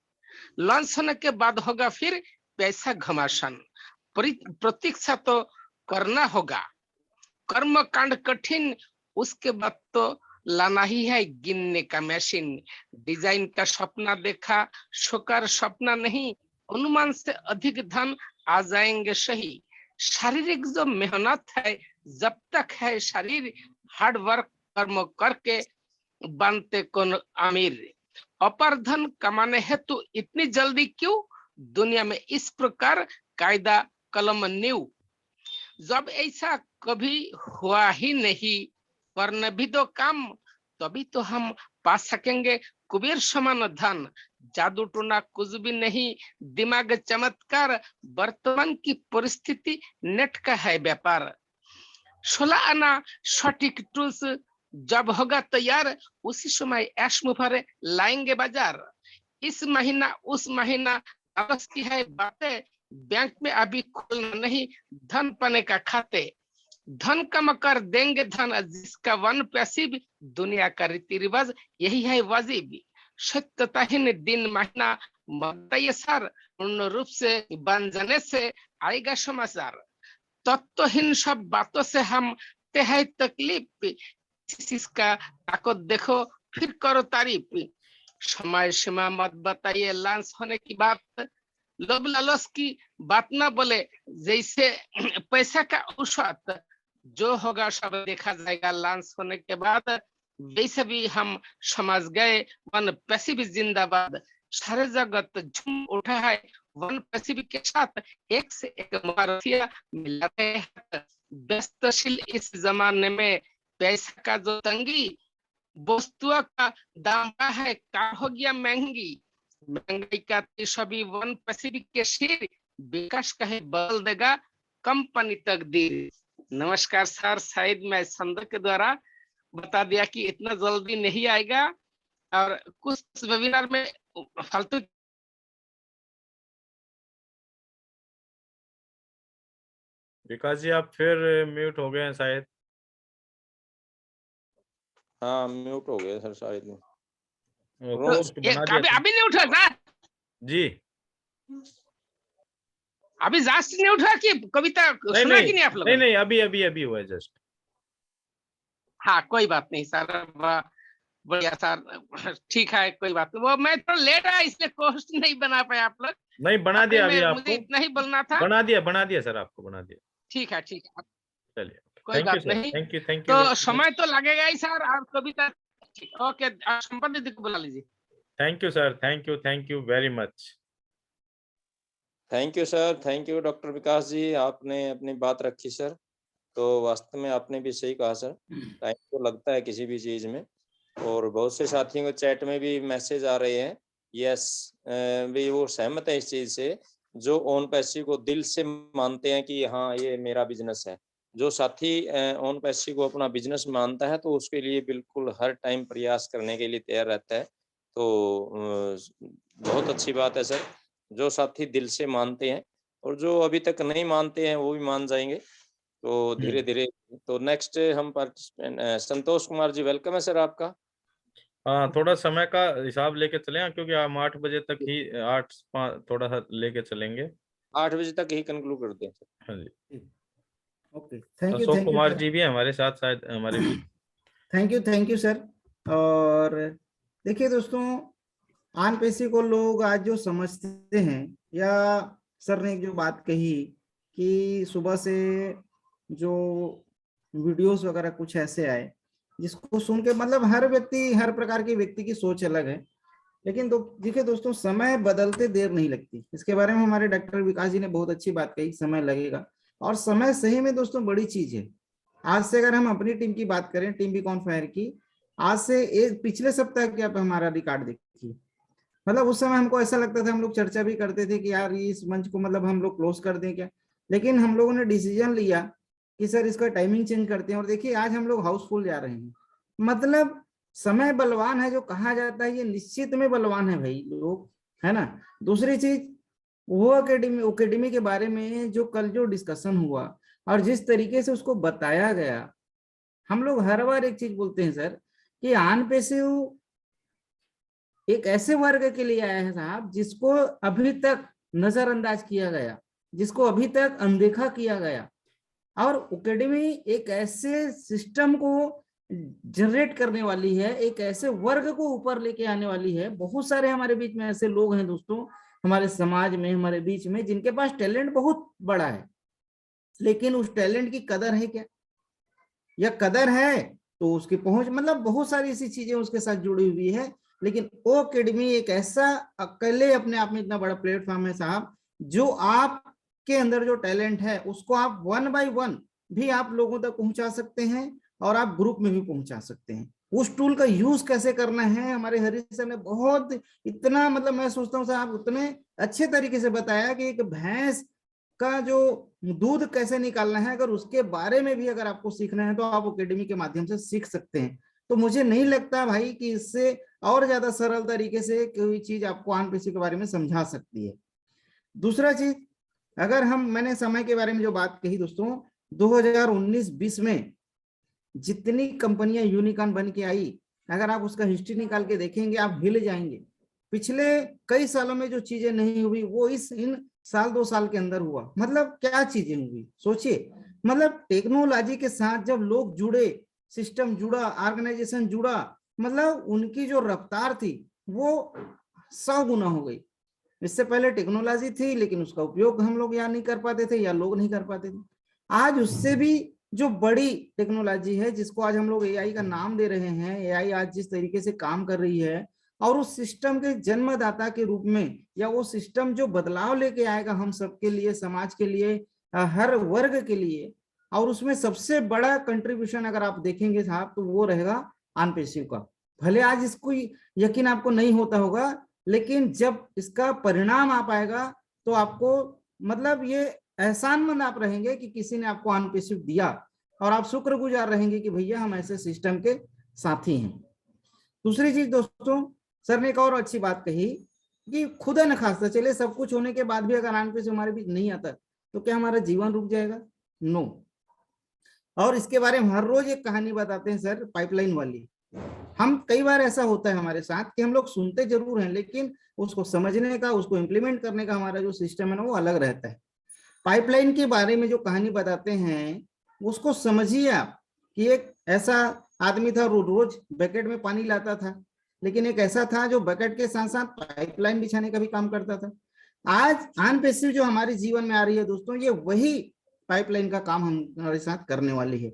लॉन्च होने के बाद होगा फिर पैसा घमासान। प्रतीक्षा तो करना होगा, कर्म कांड कठिन, उसके बाद तो लाना ही है गिनने का मशीन। डिजाइन का सपना देखा, शोकर सपना नहीं, अनुमान से अधिक धन आ जाएंगे सही। शारीरिक जो मेहनत है, जब तक है शरीर, हार्ड वर्क कर्म करके बनते कौन अमीर। अपर धन कमाने हेतु इतनी जल्दी क्यों, दुनिया में इस प्रकार कायदा कलम न्यू। जब ऐसा कभी हुआ ही नहीं, करने भी दो काम, तभी तो हम पा सकेंगे कुबेर समान धन। जादू टोना कुछ भी नहीं, दिमाग चमत्कार, वर्तमान की परिस्थिति नेट का है व्यापार। 16 आना सटीक टूल्स जब होगा तैयार, उसी समय ऐश मुफारे लाएंगे बाजार। इस महीना उस महीना आपस की है बातें, बैंक में अभी खोलना नहीं धन पाने का खाते। धन कम कर देंगे धन जिसका वन पैसिव, दुनिया का रीति रिवाज यही है वाजिब। सत्यताहीन दिन महीना बताइए सर, पूर्ण रूप से बन जाने से आएगा समाचार। तत्वहीन सब बातों से हम ते है तकलीफ, इसका ताकत देखो फिर करो तारीफ। समय सीमा मत बताइए लॉन्च होने की बात, लोभ लालच की बात ना बोले, जैसे पैसा का औसत जो होगा सब देखा जाएगा लॉन्च होने के बाद। वैसे भी हम समझ गए वन पैसिव जिंदाबाद। सारे जगत झूम उठा है वन पैसिव के साथ, एक से एक महारथिया मिला रहे हाथ। व्यस्तशील इस जमाने में पैसा का जो तंगी, वस्तुओं का दाम है का हो गया महंगी। महंगाई का सभी वन पैसिफिक के शेर, विकास का है बदल देगा कंपनी तकदीर। नमस्कार सर, शायद मैं संदर्भ के द्वारा बता दिया कि इतना जल्दी नहीं आएगा, और कुछ वेबिनार में फालतू। विकास जी आप फिर म्यूट हो गए हैं शायद। हाँ म्यूट हो गया सर शायद में। पोस्ट बना दिया अभी नहीं उठा सर जी। अभी जास्ट नहीं उठा कि कविता सुना कि नहीं आप लोग? नहीं अभी अभी अभी हुआ है जस्ट। हाँ कोई बात नहीं सर, बढ़िया सर, ठीक है कोई बात नहीं। वो मैं थोड़ा लेट आया इसलिए पोस्ट नहीं बना पाया आप लोग। नहीं बना दिया अभी आपको, मुझे इतना ही बोलना था। बना दिया सर, आपको बना दिया। ठीक है चलिए कोई बात नहीं। थैंक यू तो समय तो लगेगा ही सर, आप कविता। ओके, संपत दीदी को बुला लीजिए। Thank you sir, thank you very much. Thank you sir, thank you doctor Vikas ji, आपने अपनी बात रखी सर। तो वास्तव में आपने भी सही कहा सर, टाइम तो लगता है किसी भी चीज में। और बहुत से साथियों को चैट में भी मैसेज आ रहे हैं, यस भी वो सहमत है इस चीज से, जो ऑन पैसिव को दिल से मानते हैं कि हाँ ये मेरा बिजनेस है। जो साथी ऑन पैसिव को अपना बिजनेस मानता है तो उसके लिए बिल्कुल हर टाइम प्रयास करने के लिए तैयार रहता है। तो बहुत अच्छी बात है सर, जो साथी दिल से मानते हैं, और जो अभी तक नहीं मानते हैं वो भी मान जाएंगे तो धीरे धीरे। तो नेक्स्ट हम पार्टिसिपेंट संतोष कुमार जी, वेलकम है सर आपका। हाँ थोड़ा समय का हिसाब लेके चले, क्योंकि हम 8 बजे तक ही 8-5 थोड़ा सा लेके चलेंगे। 8 बजे तक ही कंक्लूड करते हैं। हाँ जी, okay, thank you, Ashok thank you Kumar sir, जी भी हैं हमारे साथ शायद हमारे बीच। Thank you sir. और देखिए दोस्तों, आन पेशी को लोग आज जो समझते हैं, या सर ने एक जो बात कही कि सुबह से जो वीडियोस वगैरह कुछ ऐसे आए जिसको सुन के मतलब हर व्यक्ति, हर प्रकार के व्यक्ति की सोच अलग है, लेकिन देखिए दोस्तों, समय बदलते देर नहीं लगती। इसके बारे में हमारे डॉक्टर विकास जी ने बहुत अच्छी बात कही, समय लगेगा। और समय सही में दोस्तों बड़ी चीज है। आज से अगर हम अपनी टीम की बात करें, टीम बीकॉन फायर की, आज से एक पिछले सप्ताह के आप हमारा रिकॉर्ड देखिए। मतलब उस समय हमको ऐसा लगता था, हम लोग चर्चा भी करते थे कि यार इस मंच को मतलब हम लोग क्लोज कर दें क्या, लेकिन हम लोगों ने डिसीजन लिया कि सर इसका टाइमिंग चेंज करते हैं। और देखिए आज हम लोग हाउसफुल जा रहे हैं। मतलब समय बलवान है जो कहा जाता है, ये निश्चित में बलवान है भाई लोग, है ना। दूसरी चीज, वो एकेडमी के बारे में जो कल जो डिस्कशन हुआ और जिस तरीके से उसको बताया गया, हम लोग हर बार एक चीज बोलते हैं सर कि आन पेशे एक ऐसे वर्ग के लिए आया है साहब जिसको अभी तक नजरअंदाज किया गया, जिसको अभी तक अनदेखा किया गया। और एकेडमी एक ऐसे सिस्टम को जनरेट करने वाली है, एक ऐसे वर्ग को ऊपर लेके आने वाली है। बहुत सारे हमारे बीच में ऐसे लोग हैं दोस्तों, हमारे समाज में, हमारे बीच में, जिनके पास टैलेंट बहुत बड़ा है, लेकिन उस टैलेंट की कदर है क्या, या कदर है तो उसकी पहुंच, मतलब बहुत सारी ऐसी चीजें उसके साथ जुड़ी हुई है। लेकिन वो एकेडमी एक ऐसा अकेले अपने आप में इतना बड़ा प्लेटफॉर्म है साहब, जो आपके अंदर जो टैलेंट है उसको आप 1 बाय 1 भी आप लोगों तक पहुंचा सकते हैं, और आप ग्रुप में भी पहुंचा सकते हैं। उस टूल का यूज कैसे करना है हमारे हरीश सर ने बहुत, इतना मतलब मैं सोचता हूँ साहब उतने अच्छे तरीके से बताया कि एक भैंस का जो दूध कैसे निकालना है, अगर उसके बारे में भी अगर आपको सीखना है तो आप एकेडमी के माध्यम से सीख सकते हैं। तो मुझे नहीं लगता भाई कि इससे और ज्यादा सरल तरीके से कोई चीज आपको आन पेशी के बारे में समझा सकती है। दूसरा चीज, अगर मैंने समय के बारे में जो बात कही दोस्तों, 2019-20 में जितनी कंपनियां यूनिकॉर्न बन के आई, अगर आप उसका हिस्ट्री निकाल के देखेंगे आप हिल जाएंगे। पिछले कई सालों में जो चीजें नहीं हुई वो इन साल 2 साल के अंदर हुआ। मतलब क्या चीजें हुई सोचिए, मतलब टेक्नोलॉजी के साथ जब लोग जुड़े, सिस्टम जुड़ा, ऑर्गेनाइजेशन जुड़ा, मतलब उनकी जो रफ्तार थी वो 100 गुना हो गई। इससे पहले टेक्नोलॉजी थी लेकिन उसका उपयोग हम लोग या नहीं कर पाते थे या लोग नहीं कर पाते थे। आज उससे भी जो बड़ी टेक्नोलॉजी है, जिसको आज हम लोग एआई का नाम दे रहे हैं, एआई आज जिस तरीके से काम कर रही है, और उस सिस्टम के जन्मदाता के रूप में, या वो सिस्टम जो बदलाव लेके आएगा हम सबके लिए, समाज के लिए, हर वर्ग के लिए, और उसमें सबसे बड़ा कंट्रीब्यूशन अगर आप देखेंगे साहब तो वो रहेगा अनपेसिव का। भले आज इसको यकीन आपको नहीं होता होगा, लेकिन जब इसका परिणाम आ पाएगा तो आपको मतलब ये एहसानमंद आप रहेंगे कि किसी ने आपको अनपेसिव दिया, और आप शुक्रगुजार रहेंगे कि भैया हम ऐसे सिस्टम के साथी हैं। दूसरी चीज दोस्तों, सर ने एक और अच्छी बात कही कि खुदा न खास्ता चले सब कुछ होने के बाद भी अगर अनपेसिव हमारे बीच नहीं आता तो क्या हमारा जीवन रुक जाएगा? नो। और इसके बारे में हर रोज एक कहानी बताते हैं सर, पाइपलाइन वाली। हम कई बार ऐसा होता है हमारे साथ कि हम लोग सुनते जरूर हैं, लेकिन उसको समझने का, उसको इम्प्लीमेंट करने का हमारा जो सिस्टम है ना वो अलग रहता है। पाइपलाइन के बारे में जो कहानी बताते हैं उसको समझिए आप, कि एक ऐसा आदमी था रोज बकेट में पानी लाता था, लेकिन एक ऐसा था जो बकेट के साथ साथ पाइपलाइन बिछाने का भी काम करता था। आज अनपेसिव जो हमारे जीवन में आ रही है दोस्तों, ये वही पाइपलाइन का काम हमारे साथ करने वाली है।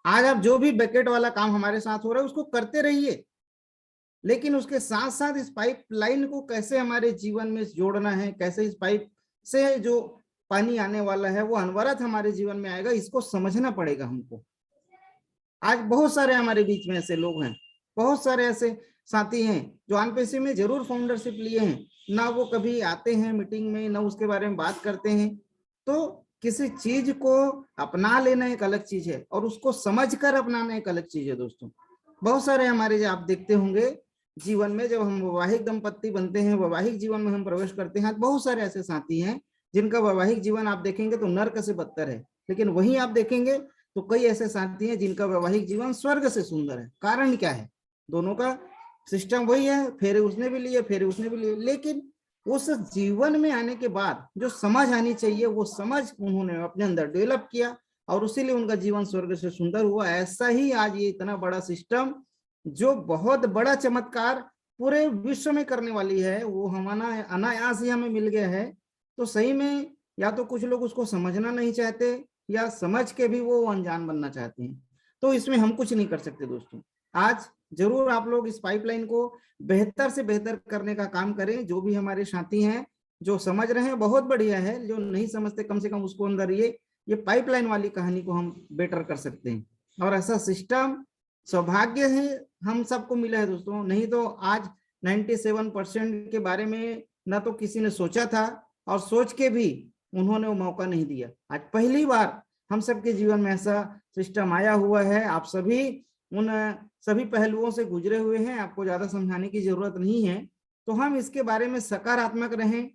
आज आप जो भी बकेट वाला काम हमारे साथ हो रहा है उसको करते रहिए, लेकिन उसके साथ साथ इस पाइपलाइन को कैसे हमारे जीवन में जोड़ना है, कैसे इस पाइप से जो पानी आने वाला है वो अनवरत हमारे जीवन में आएगा, इसको समझना पड़ेगा हमको। आज बहुत सारे हमारे बीच में ऐसे लोग हैं, बहुत सारे ऐसे साथी हैं जो अनपेसिव में जरूर फाउंडरशिप लिए हैं, ना वो कभी आते हैं मीटिंग में, ना उसके बारे में बात करते हैं। तो किसी चीज को अपना लेना एक अलग चीज है और उसको समझकर अपनाना एक अलग चीज है दोस्तों। बहुत सारे हमारे जो आप देखते होंगे जीवन में, जब हम वैवाहिक दंपत्ति बनते हैं, वैवाहिक जीवन में हम प्रवेश करते हैं, बहुत सारे ऐसे साथी हैं जिनका वैवाहिक जीवन आप देखेंगे तो नर्क से बदतर है, लेकिन वहीं आप देखेंगे तो कई ऐसे साथी हैं जिनका वैवाहिक जीवन स्वर्ग से सुंदर है। कारण क्या है? दोनों का सिस्टम वही है, फेरे उसने भी लिए, फेरे उसने भी लिए, लेकिन उस जीवन में आने के बाद जो समझ आनी चाहिए वो समझ उन्होंने अपने अंदर डेवलप किया और उसीलिए उनका जीवन स्वर्ग से सुंदर हुआ। ऐसा ही आज ये इतना बड़ा सिस्टम जो बहुत बड़ा चमत्कार पूरे विश्व में करने वाली है वो हमारा अनायास ही हमें मिल गया है। तो सही में या तो कुछ लोग उसको समझना नहीं चाहते या समझ के भी वो अनजान बनना चाहते हैं, तो इसमें हम कुछ नहीं कर सकते दोस्तों। आज जरूर आप लोग इस पाइपलाइन को बेहतर से बेहतर करने का काम करें। जो भी हमारे साथी हैं जो समझ रहे हैं बहुत बढ़िया है, जो नहीं समझते कम से कम उसको अंदर ये पाइपलाइन वाली कहानी को हम बेटर कर सकते हैं। और ऐसा सिस्टम सौभाग्य है हम सबको मिला है दोस्तों, नहीं तो आज 97% के बारे में ना तो किसी ने सोचा था और सोच के भी उन्होंने वो मौका नहीं दिया। आज पहली बार हम सबके जीवन में ऐसा सिस्टम आया हुआ है। आप सभी उन सभी पहलुओं से गुजरे हुए हैं, आपको ज्यादा समझाने की जरूरत नहीं है। तो हम इसके बारे में सकारात्मक रहें,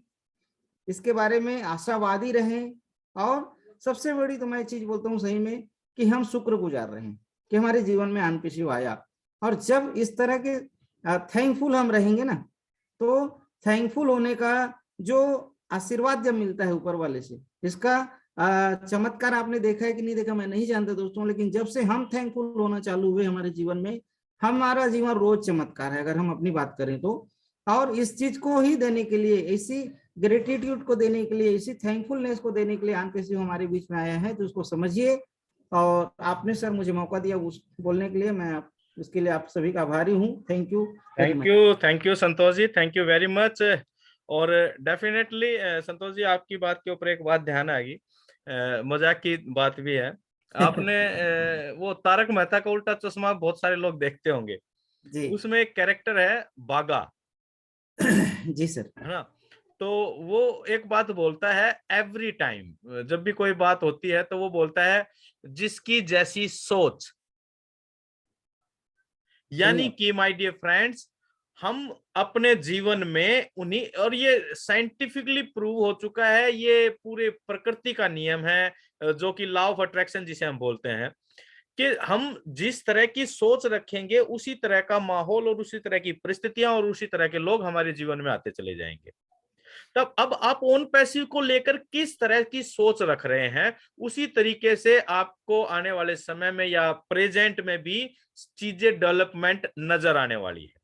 इसके बारे में आशावादी रहें और सबसे बड़ी तो मैं चीज बोलता हूँ सही में कि हम शुक्रगुजार रहें कि हमारे जीवन में अनपेक्षित आया। और जब इस तरह के थैंकफुल हम रहेंगे ना, तो थैंकफुल होने का जो आशीर्वाद जब मिलता है ऊपर वाले से, इसका चमत्कार आपने देखा है कि नहीं देखा मैं नहीं जानता दोस्तों, लेकिन जब से हम थैंकफुल होना चालू हुए हमारे जीवन में, हमारा जीवन रोज चमत्कार है अगर हम अपनी बात करें तो। और इस चीज को ही देने के लिए, इसी ग्रेटिट्यूड को देने के लिए, इसी थैंकफुलनेस को देने के लिए आनपेशी हमारे बीच में आया है। तो उसको समझिए और आपने सर मुझे मौका दिया उस बोलने के लिए, मैं उसके लिए आप सभी का आभारी हूँ। Thank you Santosh ji, thank you very much. और डेफिनेटली संतोष जी आपकी बात के ऊपर एक बात ध्यान आ गई, मजाक की बात भी है। आपने वो तारक मेहता का उल्टा चश्मा बहुत सारे लोग देखते होंगे जी। उसमें एक कैरेक्टर है बागा जी सर, है ना। तो वो एक बात बोलता है एवरी टाइम, जब भी कोई बात होती है तो वो बोलता है जिसकी जैसी सोच। यानी कि माय डियर फ्रेंड्स, हम अपने जीवन में उन्हीं, और ये साइंटिफिकली प्रूव हो चुका है, ये पूरे प्रकृति का नियम है जो कि लॉ ऑफ अट्रैक्शन जिसे हम बोलते हैं, कि हम जिस तरह की सोच रखेंगे उसी तरह का माहौल और उसी तरह की परिस्थितियां और उसी तरह के लोग हमारे जीवन में आते चले जाएंगे। तब अब आप ओन पैसिव को लेकर किस तरह की सोच रख रहे हैं, उसी तरीके से आपको आने वाले समय में या प्रेजेंट में भी चीजें डेवलपमेंट नजर आने वाली है।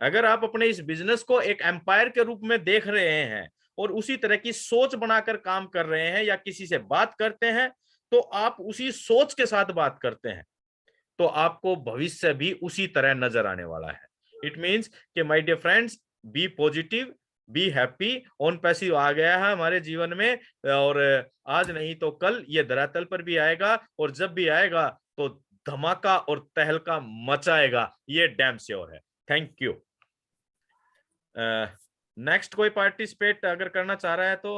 अगर आप अपने इस बिजनेस को एक एम्पायर के रूप में देख रहे हैं और उसी तरह की सोच बनाकर काम कर रहे हैं या किसी से बात करते हैं, तो आप उसी सोच के साथ बात करते हैं, तो आपको भविष्य भी उसी तरह नजर आने वाला है। इट मीन्स कि my dear friends, be positive, be happy. On passive आ गया है हमारे जीवन में, और आज नहीं तो कल ये धरातल पर भी आएगा, और जब भी आएगा तो धमाका और तहलका मचाएगा, ये डैम श्योर है। Thank you. नेक्स्ट कोई पार्टिसिपेट अगर करना चाह रहा है तो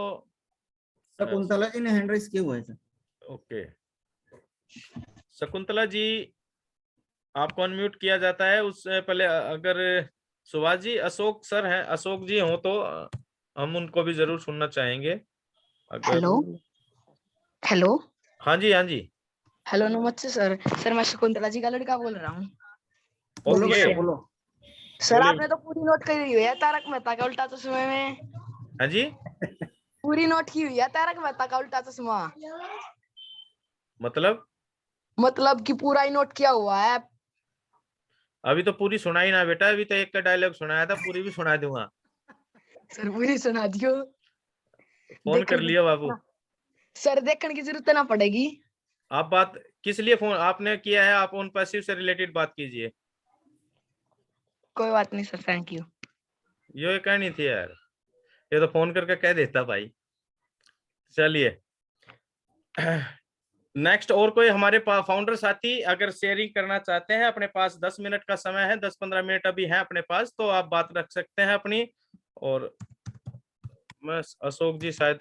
शकुंतला जी ने हैंड रेज किया हुआ है सर। ओके, शकुंतला जी आपको अनम्यूट किया जाता है। उससे पहले अगर सुभाष जी, अशोक सर हैं, अशोक जी हो तो हम उनको भी जरूर सुनना चाहेंगे। हेलो हेलो हाँ जी, हाँ जी, हेलो नमस्ते सर। सर मैं शकुंतला जी का लड़का बोल रहा हूँ। बोलो ओके, बेटा बोलो। सर बोलिए। आपने तो पूरी नोट करी हुई है तारक मेहता का उल्टा चश्मा में। हाँ जी, पूरी नोट की हुई है तारक मेहता का उल्टा चश्मा, मतलब कि पूरा ही नोट किया हुआ है। अभी तो पूरी सुनाई ना बेटा, अभी तो एक का डायलॉग सुनाया था, पूरी भी सुना दूंगा। सर पूरी सुना दियो। फोन कर लिया बाबू। सर देखने की जरूरत ना पड़ेगी। आप बात किस लिए फोन आपने किया है, आप ऑन पैसिव से रिलेटेड बात कीजिए। कोई बात नहीं सर, थैंक यू। ये कहनी थी यार, ये तो फोन करके कह देता भाई। चलिए नेक्स्ट, और कोई हमारे पास फाउंडर साथी अगर शेयरिंग करना चाहते हैं, अपने पास 10 मिनट का समय है, 10-15 मिनट अभी है अपने पास, तो आप बात रख सकते हैं अपनी। और मैं अशोक जी शायद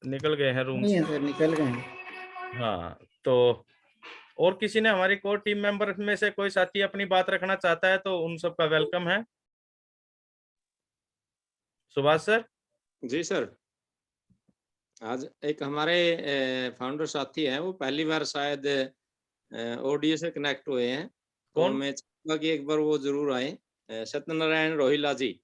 निकल गए हैं रूम नहीं से। है सर, निकल गए हैं। हाँ, तो और किसी ने हमारी कोर टीम मेंबर में से कोई साथी अपनी बात रखना चाहता है तो उन सबका वेलकम है। सुभाष सर। जी सर, आज एक हमारे फाउंडर साथी हैं, वो पहली बार शायद ऑडियो से कनेक्ट हुए हैं, तो कौन? मैं चाहूंगा कि एक बार वो जरूर आए। सत्यनारायण रोहिला जी।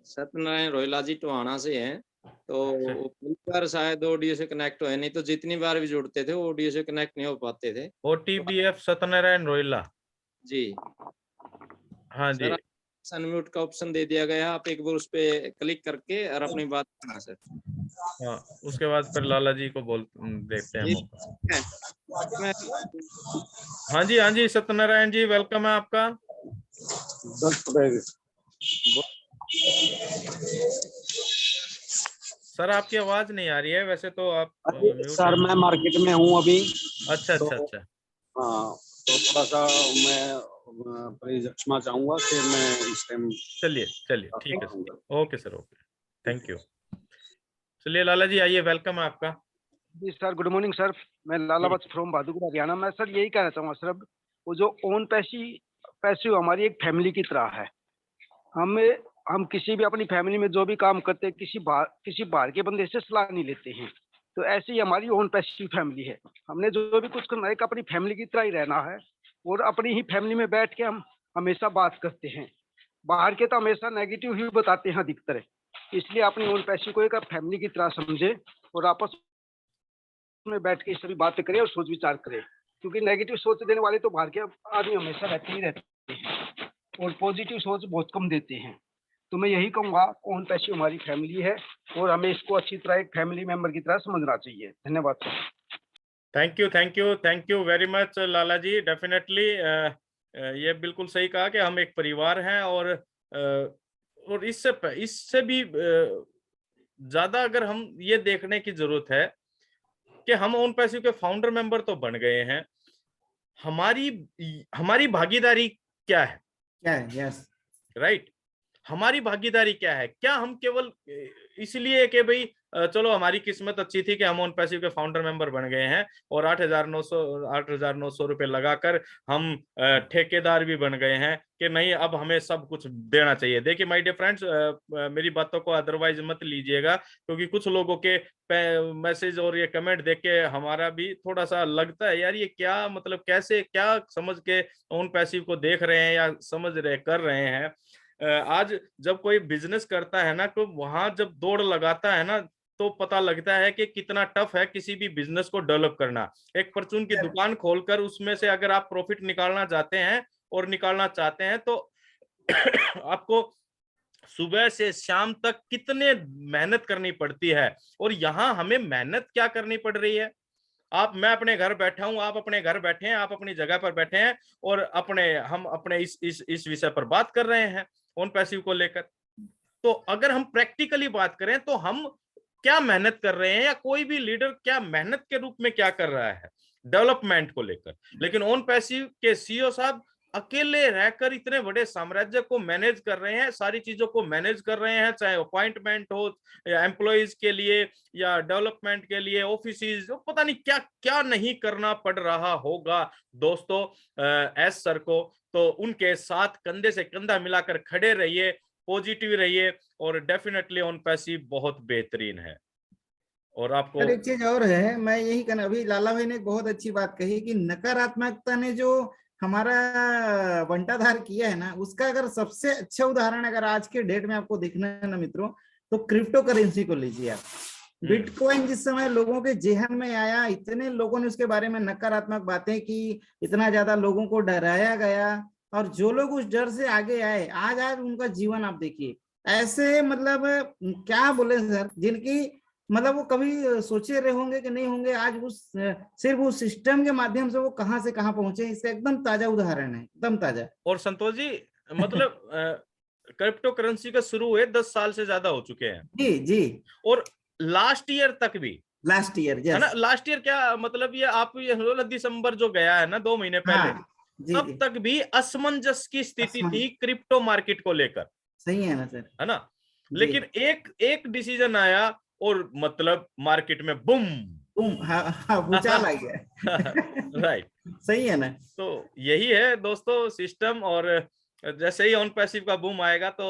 सत्यनारायण रोहिला जी टोहाना से हैं, तो वो मिलकर शायद ऑडियो से कनेक्ट हुए, नहीं तो जितनी बार भी जुड़ते थे वो ऑडियो से कनेक्ट नहीं हो पाते थे। OTBF सत्यनारायण रोहिला जी हाँ जी। सर, अनम्यूट का ऑप्शन दे दिया गया, आप एक बार उस पे क्लिक करके और अपनी बात करना सर। हाँ, उसके बाद फिर लाला जी को देखते हैं मौका। हाँ जी सत्यनारायण जी, वेलकम है आपका। सर आपकी आवाज नहीं आ रही है वैसे तो आप सर मैं मार्केट में हूँ अभी। अच्छा। हाँ, तो थोड़ा सा मैं क्षमा चाहूंगा कि मैं इस टाइम। चलिए ठीक है sir, okay sir, okay, thank you. चलिए लाला जी आइए, वेलकम है आपका। जी सर, गुड मॉर्निंग सर, मैं लाला बख्श फ्रॉम बहादुरगढ़ हरियाणा। मैं सर यही कहना चाहूँगा सर, वो जो ओन पैसिव हमारी एक फैमिली की तरह है। हम किसी भी अपनी फैमिली में जो भी काम करते हैं, किसी बाहर के बंदे से सलाह नहीं लेते हैं। तो ऐसे ही हमारी ओन पैसिव फैमिली है। हमने जो भी कुछ करना है, एक अपनी फैमिली की तरह ही रहना है और अपनी ही फैमिली में बैठ के हम हमेशा बात करते हैं। बाहर के तो हमेशा नेगेटिव ही बताते हैं अधिकतर, इसलिए अपनी ओन पैसिव को एक फैमिली की तरह समझे और आपस में बैठ के सभी बातें करें और सोच विचार करें, क्योंकि नेगेटिव सोच देने वाले तो बाहर के आदमी हमेशा रहते ही रहते हैं और पॉजिटिव सोच बहुत कम देते हैं। तो मैं यही कहूंगा, ओन पैसिव हमारी फैमिली है और हमें इसको अच्छी तरह एक फैमिली मेंबर की तरह समझना चाहिए। धन्यवाद sir. Thank you very much Lala ji. Definitely ये बिल्कुल सही कहा कि हम एक परिवार हैं और इससे भी ज्यादा अगर हम ये देखने की जरूरत है कि हम ओन पैसिव के फाउंडर मेंबर तो बन गए हैं, हमारी भागीदारी क्या है? यस राइट, हमारी भागीदारी क्या है? क्या हम केवल इसलिए कि भाई चलो हमारी किस्मत अच्छी थी कि हम ओन पैसिव के फाउंडर मेंबर बन गए हैं और 8,900 रुपए लगाकर हम ठेकेदार भी बन गए हैं कि नहीं अब हमें सब कुछ देना चाहिए? देखिए माय डियर फ्रेंड्स, मेरी बातों को अदरवाइज मत लीजिएगा, क्योंकि कुछ लोगों के मैसेज और ये कमेंट देख के हमारा भी थोड़ा सा लगता है यार ये क्या मतलब, कैसे क्या समझ के ओन पैसिव को देख रहे हैं या समझ रहे कर रहे हैं। आज जब कोई बिजनेस करता है ना, तो वहां जब दौड़ लगाता है ना, तो पता लगता है कि कितना टफ है किसी भी बिजनेस को डेवलप करना। एक परचून की दुकान खोलकर उसमें से अगर आप प्रॉफिट निकालना चाहते हैं और निकालना चाहते हैं तो आपको सुबह से शाम तक कितने मेहनत करनी पड़ती है। और यहाँ हमें मेहनत क्या करनी पड़ रही है? मैं अपने घर बैठा हूं, आप अपने घर बैठे हैं, आप अपनी जगह पर बैठे हैं और हम अपने इस विषय पर बात कर रहे हैं ओन पैसिव को लेकर। तो अगर हम प्रैक्टिकली बात करें तो हम क्या मेहनत कर रहे हैं या कोई भी लीडर क्या मेहनत के रूप में क्या कर रहा है डेवलपमेंट को लेकर। लेकिन ओन पैसिव के सीईओ साहब अकेले रहकर इतने बड़े साम्राज्य को मैनेज कर रहे हैं, सारी चीजों को मैनेज कर रहे हैं, चाहे अपॉइंटमेंट हो या एम्प्लॉइज के लिए या डेवलपमेंट के लिए ऑफिस, पता नहीं क्या क्या नहीं करना पड़ रहा होगा दोस्तों एस सर को। तो उनके साथ कंधे से कंधा मिलाकर खड़े रहिए, पॉजिटिव रहिए और डेफिनेटली ओन पैसिव बहुत बेहतरीन है। और आपको एक चीज और है, मैं यही कहना, अभी लाला भाई ने एक बहुत अच्छी बात कही कि नकारात्मकता ने जो हमारा बंटाधार किया है ना, उसका अगर सबसे अच्छा उदाहरण अगर आज के डेट में आपको दिखना है ना मित्रों, तो क्रिप्टो करेंसी को लीजिए आप। बिटकॉइन जिस समय लोगों के जेहन में आया, इतने लोगों ने उसके बारे में नकारात्मक बातें की, इतना ज्यादा लोगों को डराया गया, और जो लोग उस डर से आगे आए आज उनका जीवन आप देखिए। ऐसे मतलब क्या बोले सर, जिनकी मतलब वो कभी सोचे रहे होंगे कि नहीं होंगे, आज उस सिर्फ उस सिस्टम के माध्यम से वो कहां से कहां पहुंचे, इसका एकदम ताजा उदाहरण है, एकदम ताजा। और संतोष जी मतलब क्रिप्टो करेंसी का शुरू हुए 10 साल से ज्यादा हो चुके हैं। जी और लास्ट ईयर तक भी, लास्ट ईयर है ना, लास्ट ईयर क्या मतलब ये आप ये 16 दिसंबर जो गया है ना 2 महीने पहले, तब तक भी असमंजस की स्थिति थी क्रिप्टो मार्केट को लेकर। सही है ना सर, है ना। लेकिन एक डिसीजन आया और मतलब मार्केट में बूम भूचाल आ गया। राइट, सही है ना। तो यही है दोस्तों सिस्टम। और जैसे ही ऑन पैसिव का बूम आएगा तो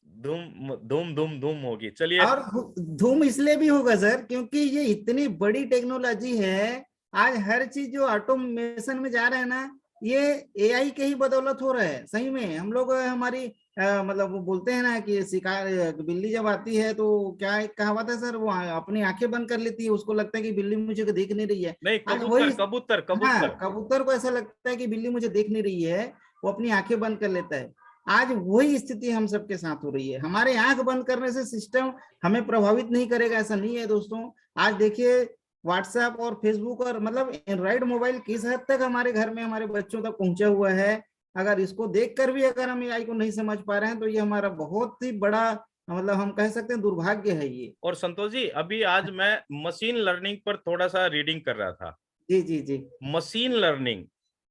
धूम धूम धूम धूम होगी। चलिए, और धूम इसलिए भी होगा सर क्योंकि ये इतनी बड़ी टेक्नोलॉजी है। आज हर चीज जो ऑटोमेशन में जा रहा है ना, ये एआई के ही बदौलत हो रहा है। सही में हम लोग हमारी मतलब वो बोलते हैं ना कि शिकार बिल्ली जब आती है तो क्या एक कहावत है सर, वो अपनी आंखें बंद कर लेती है, उसको लगता है कि बिल्ली मुझे देख नहीं रही है। नहीं, आज कबूतर वही, कबूतर हाँ, कबूतर। कबूतर को ऐसा लगता है कि बिल्ली मुझे देख नहीं रही है, वो अपनी आंखें बंद कर लेता है। आज वही स्थिति हम सबके साथ हो रही है। हमारे आंख बंद करने से सिस्टम हमें प्रभावित नहीं करेगा ऐसा नहीं है दोस्तों। आज देखिए व्हाट्सएप और फेसबुक और मतलब एंड्रॉइड मोबाइल किस हद तक हमारे घर में हमारे बच्चों तक पहुंचा हुआ है। अगर इसको देखकर भी अगर हम एआई को नहीं समझ पा रहे हैं तो ये हमारा बहुत ही बड़ा मतलब हम कह सकते हैं दुर्भाग्य है ये। और संतोष जी, अभी आज मैं मशीन लर्निंग पर थोड़ा सा रीडिंग कर रहा था। जी जी जी। मशीन लर्निंग,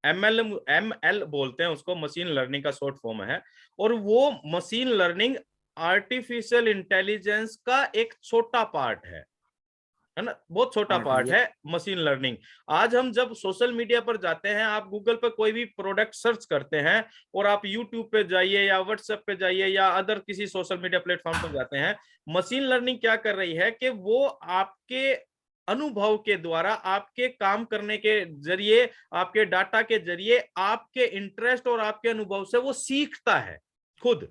ML बोलते हैं उसको, मशीन लर्निंग का शॉर्ट फॉर्म है। और वो मशीन लर्निंग आर्टिफिशियल इंटेलिजेंस का एक छोटा पार्ट है ना, बहुत छोटा पार्ट है मशीन लर्निंग। आज हम जब सोशल मीडिया पर जाते हैं, आप गूगल पे कोई भी प्रोडक्ट सर्च करते हैं, और आप यूट्यूब पे जाइए या व्हाट्सएप पे जाइए या अदर किसी सोशल मीडिया प्लेटफॉर्म पर जाते हैं, मशीन लर्निंग क्या कर रही है कि वो आपके अनुभव के द्वारा, आपके काम करने के जरिए, आपके डाटा के जरिए, आपके इंटरेस्ट और आपके अनुभव से वो सीखता है खुद,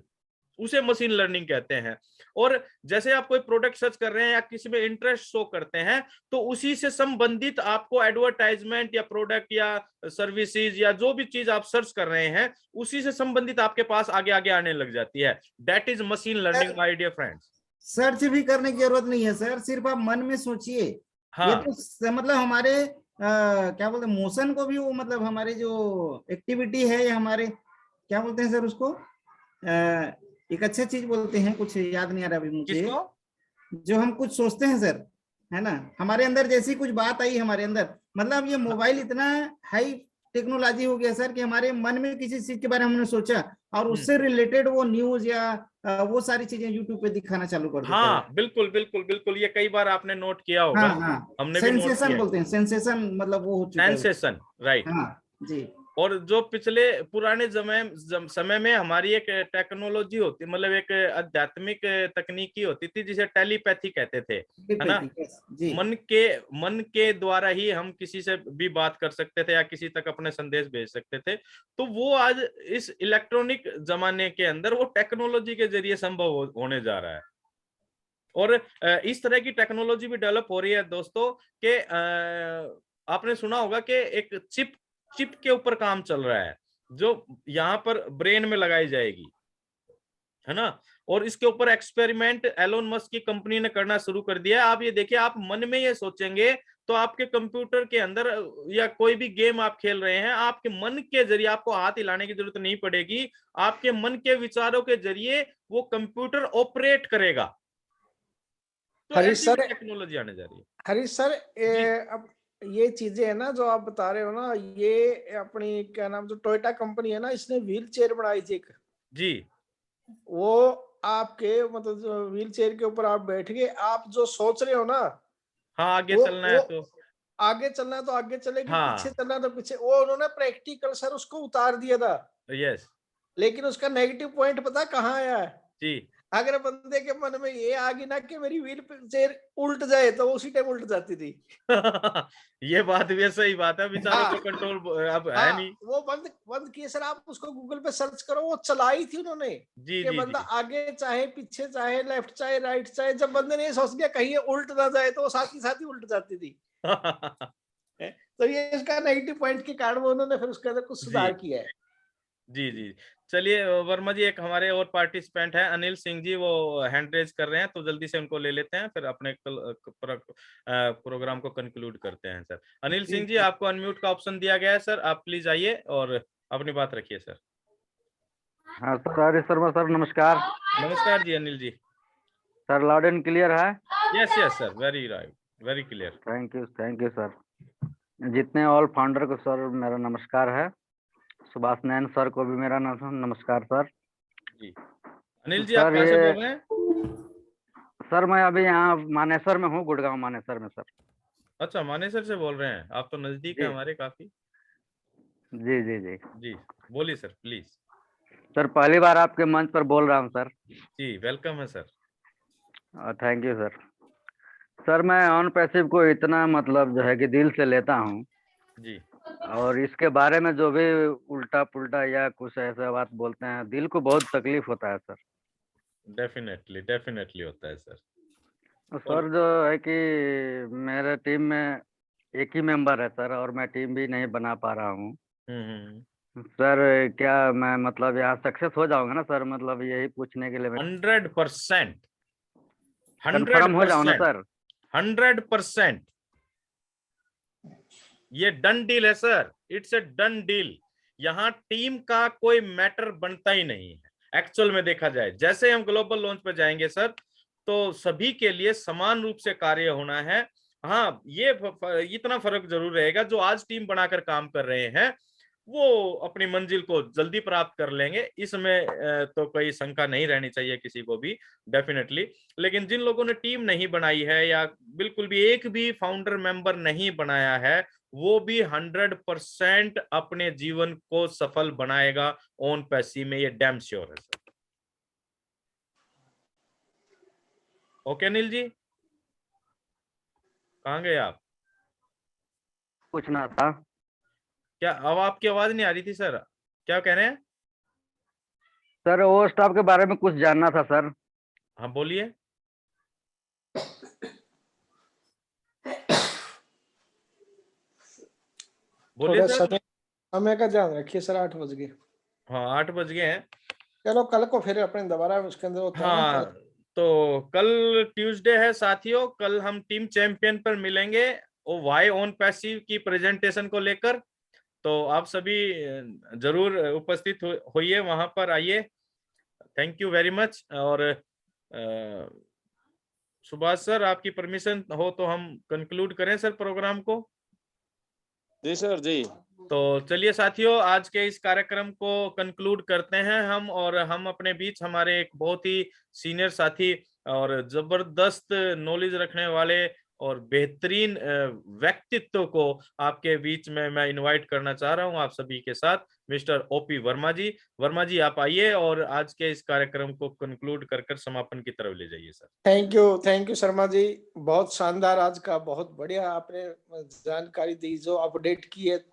उसे मशीन लर्निंग कहते हैं। और जैसे आप कोई प्रोडक्ट सर्च कर रहे हैं या किसी में इंटरेस्ट शो करते हैं, तो उसी से संबंधित आपको एडवर्टाइजमेंट या प्रोडक्ट या सर्विसेज या जो भी चीज आप सर्च कर रहे हैं, उसी से संबंधित आपके पास आगे आगे आने लग जाती है। That is machine learning my dear friends. Search भी करने की जरूरत नहीं है सर, सिर्फ आप मन में सोचिए। हाँ, ये तो मतलब हमारे क्या बोलते हैं मोशन को भी, वो मतलब हमारे जो एक्टिविटी है या हमारे क्या बोलते हैं सर उसको, एक अच्छा चीज बोलते हैं, कुछ याद नहीं आ रहा अभी मुझे, किसको? जो हम कुछ सोचते हैं सर, है ना, हमारे अंदर जैसी कुछ बात आई हमारे अंदर, मतलब ये मोबाइल इतना हाई टेक्नोलॉजी हो गया सर कि हमारे मन में किसी चीज के बारे में हमने सोचा और उससे रिलेटेड वो न्यूज या वो सारी चीजें यूट्यूब पे दिखाना चालू कर देता है। हाँ, बिल्कुल बिल्कुल बिल्कुल, ये कई बार आपने नोट किया होगा। हाँ हाँ, हमने भी नोट सेंसेशन किया। बोलते हैं, सेंसेशन मतलब वो हो चुका है। Sensation, right. हाँ जी। और जो पिछले पुराने समय में हमारी एक टेक्नोलॉजी होती, मतलब एक आध्यात्मिक तकनीकी होती थी जिसे टेलीपैथी कहते थे, है ना। जी। मन के द्वारा ही हम किसी से भी बात कर सकते थे या किसी तक अपने संदेश भेज सकते थे। तो वो आज इस इलेक्ट्रॉनिक जमाने के अंदर वो टेक्नोलॉजी के जरिए संभव होने जा रहा है। और इस तरह की टेक्नोलॉजी भी डेवलप हो रही है दोस्तों कि आपने सुना होगा कि एक चिप के ऊपर काम चल रहा है जो यहाँ पर ब्रेन में लगाई जाएगी, है ना। और इसके ऊपर एक्सपेरिमेंट एलोन मस्क की कंपनी ने करना शुरू कर दिया है। आप ये देखिए, आप मन में ये सोचेंगे तो आपके कंप्यूटर के अंदर या कोई भी गेम आप खेल रहे हैं, आपके मन के जरिए, आपको हाथ हिलाने की जरूरत नहीं पड़ेगी, आपके मन के विचारों के जरिए वो कंप्यूटर ऑपरेट करेगा। तो हरीश ऐसी भी सर, टेक्नोलॉजी आने जा रही है। हरीश सर, अब ये चीजें है ना जो आप बता रहे हो ना, ये अपनी क्या नाम, जो टोयोटा कंपनी है ना, इसने व्हील चेयर बनाई थी एक जी, वो आपके मतलब जो व्हील चेयर के ऊपर आप बैठ के आप जो सोच रहे हो ना, हाँ, आगे वो चलना है तो आगे चलना है तो आगे चलेगी, हाँ, पीछे चलना है तो पीछे। वो उन्होंने प्रैक्टिकल सर उसको उतार दिया था, यस लेकिन उसका नेगेटिव पॉइंट पता कहाँ आया है? जी। अगर बंदे के मन में ये आ गई ना कि मेरी व्हील चेयर उल्ट जाए, तो उसी टाइम उल्ट जाती थी। ये बात भी सही बात है, विचारों हाँ, पे कंट्रोल अब है हाँ, नहीं। वो बंद बंद किए सर, आप उसको गूगल पे सर्च करो, वो चलाई थी उन्होंने जी कि जी बंदा जी। आगे चाहे पीछे चाहे लेफ्ट चाहे राइट चाहे, जब बंदे ने ये सोच लिया कहीं ये उल्ट ना जाए, तो वो साथ ही उल्ट जाती थी। तो ये इसका नेगेटिव पॉइंट के कारण वो उन्होंने फिर उसके अंदर कुछ सुधार जी किया है। जी जी। चलिए वर्मा जी, एक हमारे और पार्टिसिपेंट हैं अनिल सिंह जी, वो हैंड रेज कर रहे हैं, तो जल्दी से उनको ले लेते हैं, फिर अपने प्रोग्राम को कंक्लूड करते हैं। सर अनिल सिंह जी, आपको अनम्यूट का ऑप्शन दिया गया है सर, आप प्लीज आइए और अपनी बात रखिए सर। हाँ सर, हरीश शर्मा सर, नमस्कार। नमस्कार जी Anil ji. Sir loud and clear है? Yes yes sir, very right, very clear. Thank you sir. जितने ऑल फाउंडर को सर मेरा नमस्कार है, सुभाष नैन सर को भी मेरा नमस्कार सर। जी अनिल जी, आप सर कहाँ से बोल रहे हैं? सर मैं अभी यहाँ मानेसर में हूँ, गुड़गांव मानेसर में सर। अच्छा, मानेसर से बोल रहे हैं आप, तो नजदीक है हमारे काफी। जी जी जी जी बोलिए सर प्लीज। सर, पहली बार आपके मंच पर बोल रहा हूँ सर। जी वेलकम है sir. Thank you sir. Sir मैं ऑन पैसिव को इतना मतलब जो है कि दिल से लेता हूँ जी और इसके बारे में जो भी उल्टा पुल्टा या कुछ ऐसा बात बोलते हैं, दिल को बहुत तकलीफ होता है सर। डेफिनेटली होता है सर। तो सर जो है कि मेरे टीम में एक ही मेंबर है सर, और मैं टीम भी नहीं बना पा रहा हूँ सर। क्या मैं मतलब यहाँ सक्सेस हो जाऊंगा ना सर? मतलब यही पूछने के लिए मैं 100% कंफर्म हो जाऊं ना सर? 100% ये डन डील है sir, it's a done deal. यहाँ टीम का कोई मैटर बनता ही नहीं है एक्चुअल में देखा जाए। जैसे हम ग्लोबल लॉन्च पे जाएंगे सर, तो सभी के लिए समान रूप से कार्य होना है। हाँ, ये इतना फर्क जरूर रहेगा, जो आज टीम बनाकर काम कर रहे हैं वो अपनी मंजिल को जल्दी प्राप्त कर लेंगे, इसमें तो कोई शंका नहीं रहनी चाहिए किसी को भी, डेफिनेटली। लेकिन जिन लोगों ने टीम नहीं बनाई है या बिल्कुल भी एक भी फाउंडर मेंबर नहीं बनाया है, वो भी 100% अपने जीवन को सफल बनाएगा ओन पैसी में, ये डैम श्योर है सर। ओके अनिल जी, कहाँ गए आप? पूछना था। क्या अब आपकी आवाज नहीं आ रही थी सर, क्या कह रहे हैं? सर वो स्टाफ के बारे में कुछ जानना था सर। हाँ बोलिए। बोलिए थोड़ा सर। समय का ध्यान रखिए सर, 8 बज गए। हाँ 8 बज गए हैं। चलो कल को फिर अपने दोबारा उसके अंदर होता है ना, हाँ तो कल ट्यूसडे है साथियों, कल हम टीम चैंपियन पर मिलेंगे और वाई ओन पैसिव की प्रेजेंटेशन को लेकर। तो आप सभी जरूर उपस्थित होइए, वहां पर आइए। Thank you very much. और सुभाष सर, आपकी परमिशन हो तो हम कंक्लूड करें सर प्रोग्राम को? जी सर जी। तो चलिए साथियों, आज के इस कार्यक्रम को कंक्लूड करते हैं हम, और हम अपने बीच हमारे एक बहुत ही सीनियर साथी और जबरदस्त नॉलेज रखने वाले और बेहतरीन व्यक्तित्व को आपके बीच में मैं इनवाइट करना चाह रहा हूं आप सभी के साथ, मिस्टर ओपी वर्मा जी। वर्मा जी आप आइए और आज के इस कार्यक्रम को कंक्लूड कर समापन की तरफ ले जाइए sir. Thank you Sharma ji, बहुत शानदार आज का, बहुत बढ़िया आपने जानकारी दी, जो अपडेट की है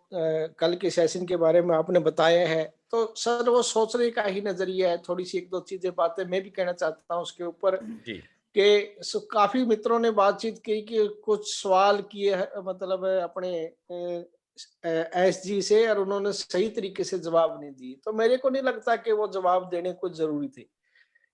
कल के सेशन के बारे में आपने बताया है। तो सर वो सोचने का ही नजरिया है, थोड़ी सी एक दो चीजें बातें मैं भी कहना चाहता हूँ उसके ऊपर जी। कि काफी मित्रों ने बातचीत की कि कुछ सवाल किए मतलब अपने एसजी से, और उन्होंने सही तरीके से जवाब नहीं दिए। तो मेरे को नहीं लगता कि वो जवाब देने को जरूरी थे।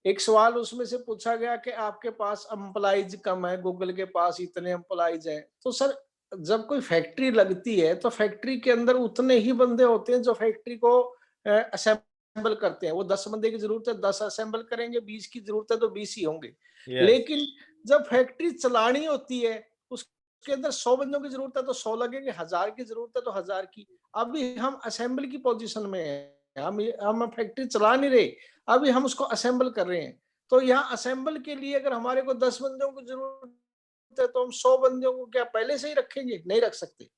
एक सवाल उसमें से पूछा गया कि आपके पास एम्प्लॉइज कम है, गूगल के पास इतने एम्प्लॉइज हैं। तो सर जब कोई फैक्ट्री लगती है तो फैक्ट्री के अंदर उतने ही बंदे होते हैं जो फैक्ट्री को असेंबल करते हैं। वो 10 बंदे की जरूरत है 10 असेंबल करेंगे, 20 की जरूरत है तो 20 ही होंगे। लेकिन जब फैक्ट्री चलानी होती है उसके अंदर 100 बंदों की जरूरत है तो 100 लगेंगे, 1000 की जरूरत है तो 1000 की। अभी हम असेंबल की पोजीशन में है, हम फैक्ट्री चला नहीं रहे, अभी हम उसको असेंबल कर रहे हैं। तो यहाँ असेंबल के लिए अगर हमारे को 10 बंदों की जरूरत है तो हम 100 बंदों को क्या पहले से ही रखेंगे? नहीं रख सकते।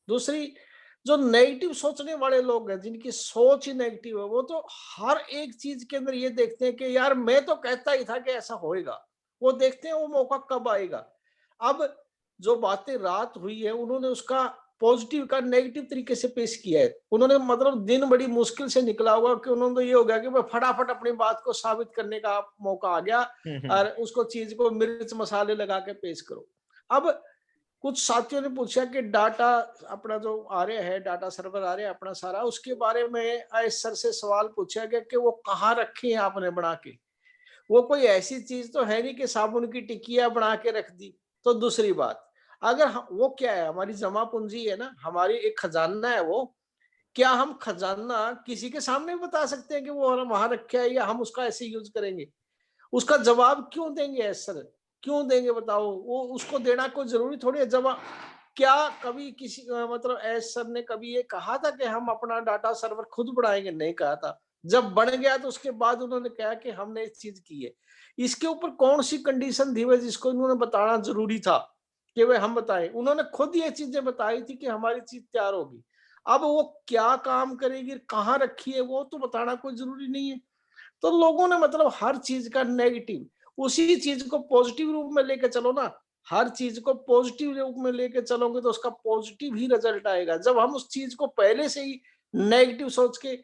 दूसरी, जो नेगेटिव सोचने वाले लोग हैं, जिनकी सोच ही नेगेटिव है, वो तो हर एक चीज के अंदर ये देखते हैं कि यार मैं तो कहता ही था कि ऐसा होएगा। वो देखते हैं वो मौका कब आएगा। अब जो बातें रात हुई है उन्होंने उसका पॉजिटिव का नेगेटिव तरीके से पेश किया है। उन्होंने मतलब दिन बड़ी मुश्किल से निकला होगा कि उन्होंने तो ये हो गया कि मैं फटाफट अपनी बात को साबित करने का मौका आ गया और उसको चीज को मिर्च मसाले लगा के पेश करो। अब कुछ साथियों ने पूछा कि डाटा अपना जो आ रहा है, डाटा सर्वर आ रहा है अपना सारा, उसके बारे में आयश सर से सवाल पूछा गया कि वो कहाँ रखे हैं आपने बना के। वो कोई ऐसी चीज तो है नहीं कि साबुन की टिकिया बना के रख दी। तो दूसरी बात, अगर वो क्या है, हमारी जमा पूंजी है ना, हमारी एक खजाना है वो, क्या हम खजाना किसी के सामने भी बता सकते हैं कि वो वहां रखा है या हम उसका ऐसे यूज करेंगे? उसका जवाब क्यों देंगे ऐसा? क्यों देंगे बताओ? वो उसको देना कोई जरूरी थोड़ी है जवाब। क्या कभी किसी मतलब एस सर ने कभी ये कहा था कि हम अपना डाटा सर्वर खुद बढ़ाएंगे? नहीं कहा था। जब बन गया तो उसके बाद उन्होंने कहा कि हमने इस चीज की है। इसके ऊपर कौन सी कंडीशन थी वह जिसको इन्होंने बताना जरूरी था कि वे हम बताएं? उन्होंने खुद ये चीजें बताई थी कि हमारी चीज तैयार होगी। अब वो क्या काम करेगी, कहाँ रखी है, वो तो बताना कोई जरूरी नहीं है। तो लोगों ने मतलब हर चीज का नेगेटिव, उसी चीज को पॉजिटिव रूप में लेकर चलो ना। हर चीज को पॉजिटिव रूप में लेके चलोगे तो उसका पॉजिटिव ही रिजल्ट आएगा। जब हम उस चीज को पहले से ही नेगेटिव सोच के,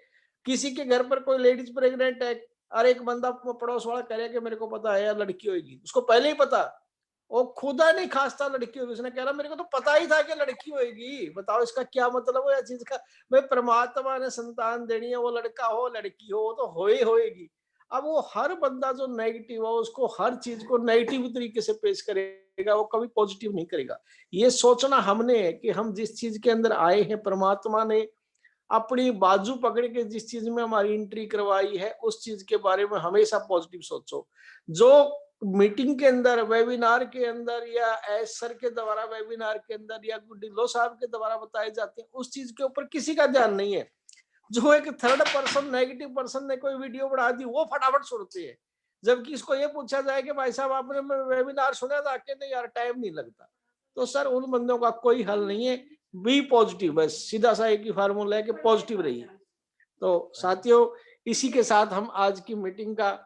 किसी के घर पर कोई लेडीज प्रेग्नेंट है और एक बंदा पड़ोस वाला कह रहा है कि मेरे को पता है यार लड़की होगी, उसको पहले ही पता, वो खुदा नहीं खास्ता लड़की होगी, उसने कह रहा मेरे को तो पता ही था कि लड़की होगी। बताओ इसका क्या मतलब है चीज का? भाई परमात्मा ने संतान देनी है, वो लड़का हो लड़की हो तो हो ही होएगी। अब वो हर बंदा जो नेगेटिव हो उसको हर चीज को नेगेटिव तरीके से पेश करेगा, वो कभी पॉजिटिव नहीं करेगा। ये सोचना हमने है कि हम जिस चीज के अंदर आए हैं, परमात्मा ने अपनी बाजू पकड़ के जिस चीज में हमारी एंट्री करवाई है उस चीज के बारे में हमेशा पॉजिटिव सोचो। जो मीटिंग के अंदर, वेबिनार के अंदर या एस सर के द्वारा वेबिनार के अंदर या ढिल्लो साहब के द्वारा बताए जाते हैं, उस चीज के ऊपर किसी का ध्यान नहीं है। जो एक थर्ड पर्सन नेगेटिव पर्सन ने कोई वीडियो बना दी वो फटाफट सुनते हैं, जबकि इसको ये पूछा जाए कि भाई साहब आपने वेबिनार सुना था कि नहीं, यार टाइम नहीं लगता। तो सर उन बंदों का कोई हल नहीं है। बी पॉजिटिव, बस सीधा सा एक ही फार्मूला है कि पॉजिटिव रहिए। तो साथियों, इसी के साथ हम आज की मीटिंग का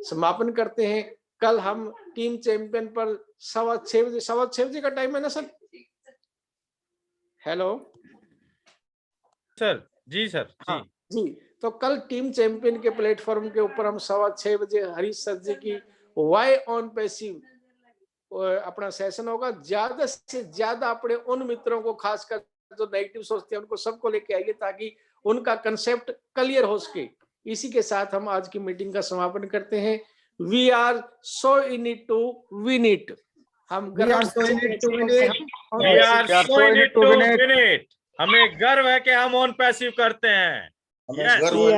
समापन करते हैं। कल हम टीम चैंपियन पर 6:15 बजे का टाइम है ना सर? हेलो सर जी, सर जी। हाँ जी, तो कल टीम चैंपियन के प्लेटफॉर्म के ऊपर हम 6:15 बजे हरीश सर जी की वाई ऑन पैसिव अपना सेशन होगा। ज्यादा से ज्यादा अपने उन मित्रों को, खासकर जो नेगेटिव सोचते हैं, उनको सबको लेके आइए ताकि उनका कंसेप्ट क्लियर हो सके। इसी के साथ हम आज की मीटिंग का समापन करते हैं। We are so in it to win it. हम We are so in it to win it. We are so in it to win it. हमें गर्व है कि हम ऑन पैसिव करते हैं। Yes. We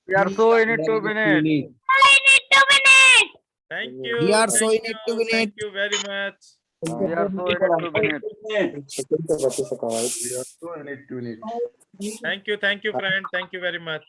are so in it to win it. Thank you. We are so thank in it to win Thank it. you very much. We are so in it to win it. Thank you, friend. Thank you very much.